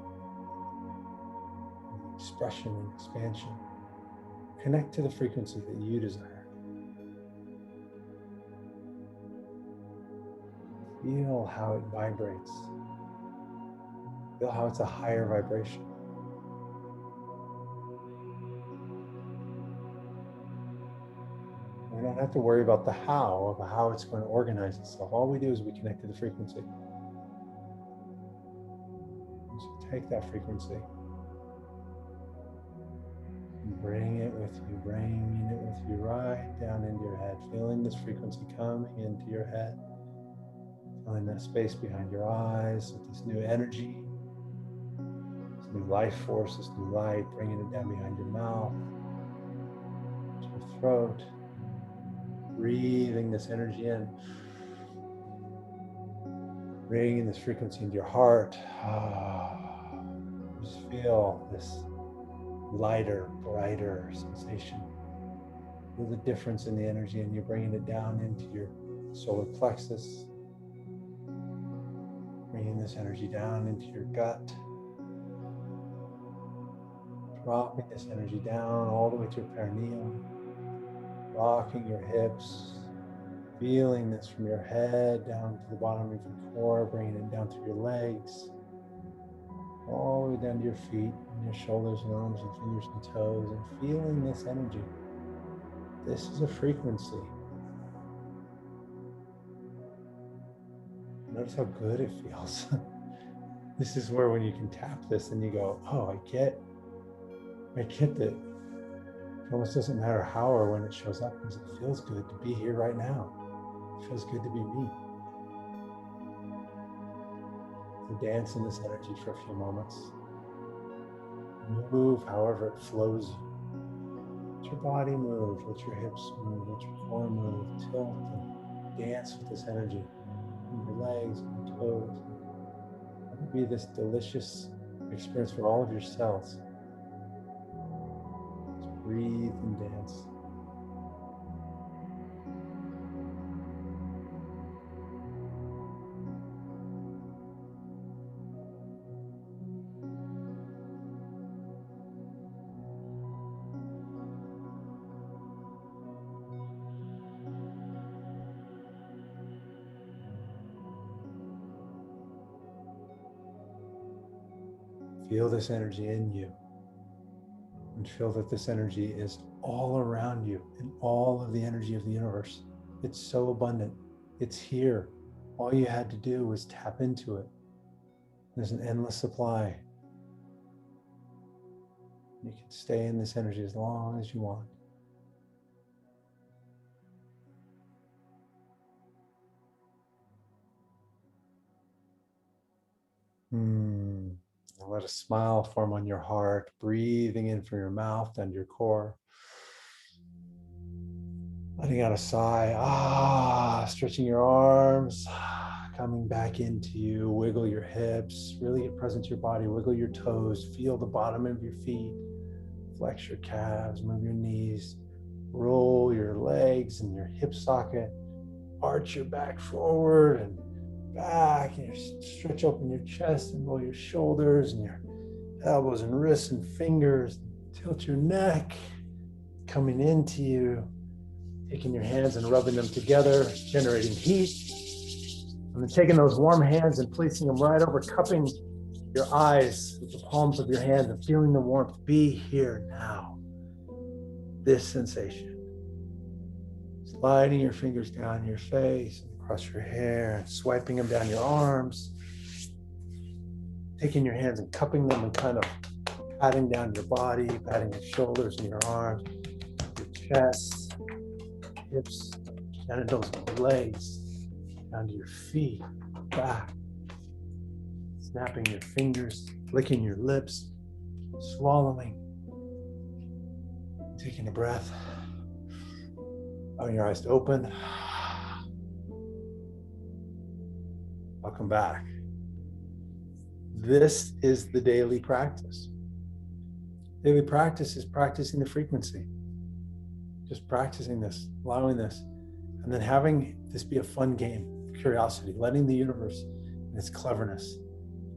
feeling expression and expansion. Connect to the frequency that you desire. Feel how it vibrates. Feel how it's a higher vibration. We don't have to worry about the how, of how it's going to organize itself. All we do is we connect to the frequency. And so take that frequency and bring it with you, bringing it with you right down into your head, feeling this frequency coming into your head, feeling that space behind your eyes with this new energy, this new life force, this new light, bringing it down behind your mouth, to your throat, breathing this energy in, bringing this frequency into your heart. Just feel this lighter, brighter sensation. Feel the difference in the energy, and you're bringing it down into your solar plexus, bringing this energy down into your gut, dropping this energy down all the way to your perineum, rocking your hips, feeling this from your head down to the bottom of your core, bringing it down through your legs, all the way down to your feet and your shoulders and arms and fingers and toes, and feeling this energy. This is a frequency. Notice how good it feels. This is where when you can tap this and you go, oh, I get that it almost doesn't matter how or when it shows up, because it feels good to be here right now. It feels good to be me. So dance in this energy for a few moments. Move however it flows you. Let your body move, let your hips move, let your core move, tilt and dance with this energy in your legs and your toes. Let it be this delicious experience for all of your cells. Just breathe and dance. Feel this energy in you, and feel that this energy is all around you and all of the energy of the universe. It's so abundant. It's here. All you had to do was tap into it. There's an endless supply. You can stay in this energy as long as you want. Let a smile form on your heart, breathing in from your mouth down to your core. Letting out a sigh, stretching your arms, coming back into you. Wiggle your hips, really get present to your body. Wiggle your toes, feel the bottom of your feet. Flex your calves, move your knees. Roll your legs and your hip socket. Arch your back forward and back, and you stretch open your chest and roll your shoulders and your elbows and wrists and fingers. Tilt your neck, coming into you, taking your hands and rubbing them together, generating heat. And then taking those warm hands and placing them right over, cupping your eyes with the palms of your hands and feeling the warmth. Be here now. This sensation. Sliding your fingers down your face and across your hair, and swiping them down your arms. Taking your hands and cupping them and kind of patting down your body, patting your shoulders and your arms, your chest, hips, genitals, and legs, down to your feet, back. Snapping your fingers, licking your lips, swallowing, taking a breath, allowing your eyes to open. Welcome back. This is the daily practice. Daily practice is practicing the frequency. Just practicing this, allowing this, and then having this be a fun game, curiosity, letting the universe and its cleverness,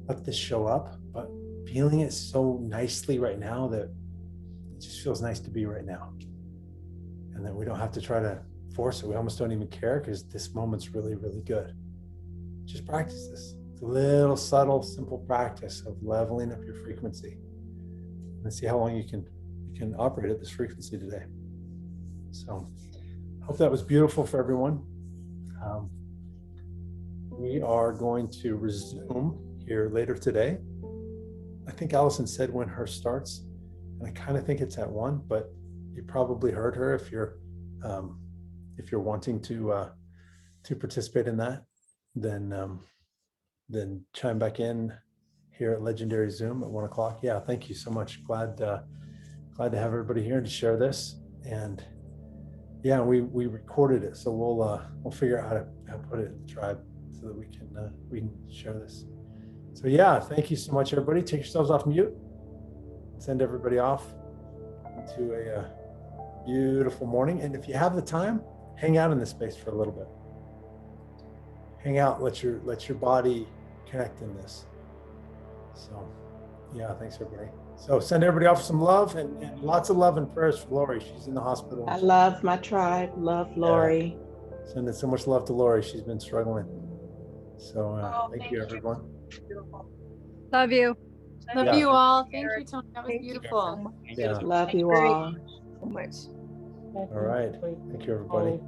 let this show up, but feeling it so nicely right now that it just feels nice to be right now. And then we don't have to try to force it. We almost don't even care because this moment's really, really good. Just practice this. It's a little subtle, simple practice of leveling up your frequency. And see how long you can operate at this frequency today. So I hope that was beautiful for everyone. We are going to resume here later today. I think Allison said when hers starts, and I kind of think it's at 1, but you probably heard her if you're wanting to participate in that, then chime back in here at Legendary Zoom at 1 o'clock. Yeah, thank you so much. Glad to have everybody here to share this. And yeah, we recorded it, so we'll figure out how to put it in the tribe so that we can share this. So yeah, thank you so much, everybody. Take yourselves off mute. Send everybody off into a beautiful morning. And if you have the time, hang out in this space for a little bit. Hang out, let your body connect in this. So yeah, thanks everybody. So send everybody off some love and lots of love and prayers for Lori. She's in the hospital. I love my tribe. Love Lori. Yeah. Sending so much love to Lori. She's been struggling. So thank you, everyone. Love you. Love you all. Thank you, Tony. That was beautiful. Yeah. Love you all. So much. All right. Thank you, everybody.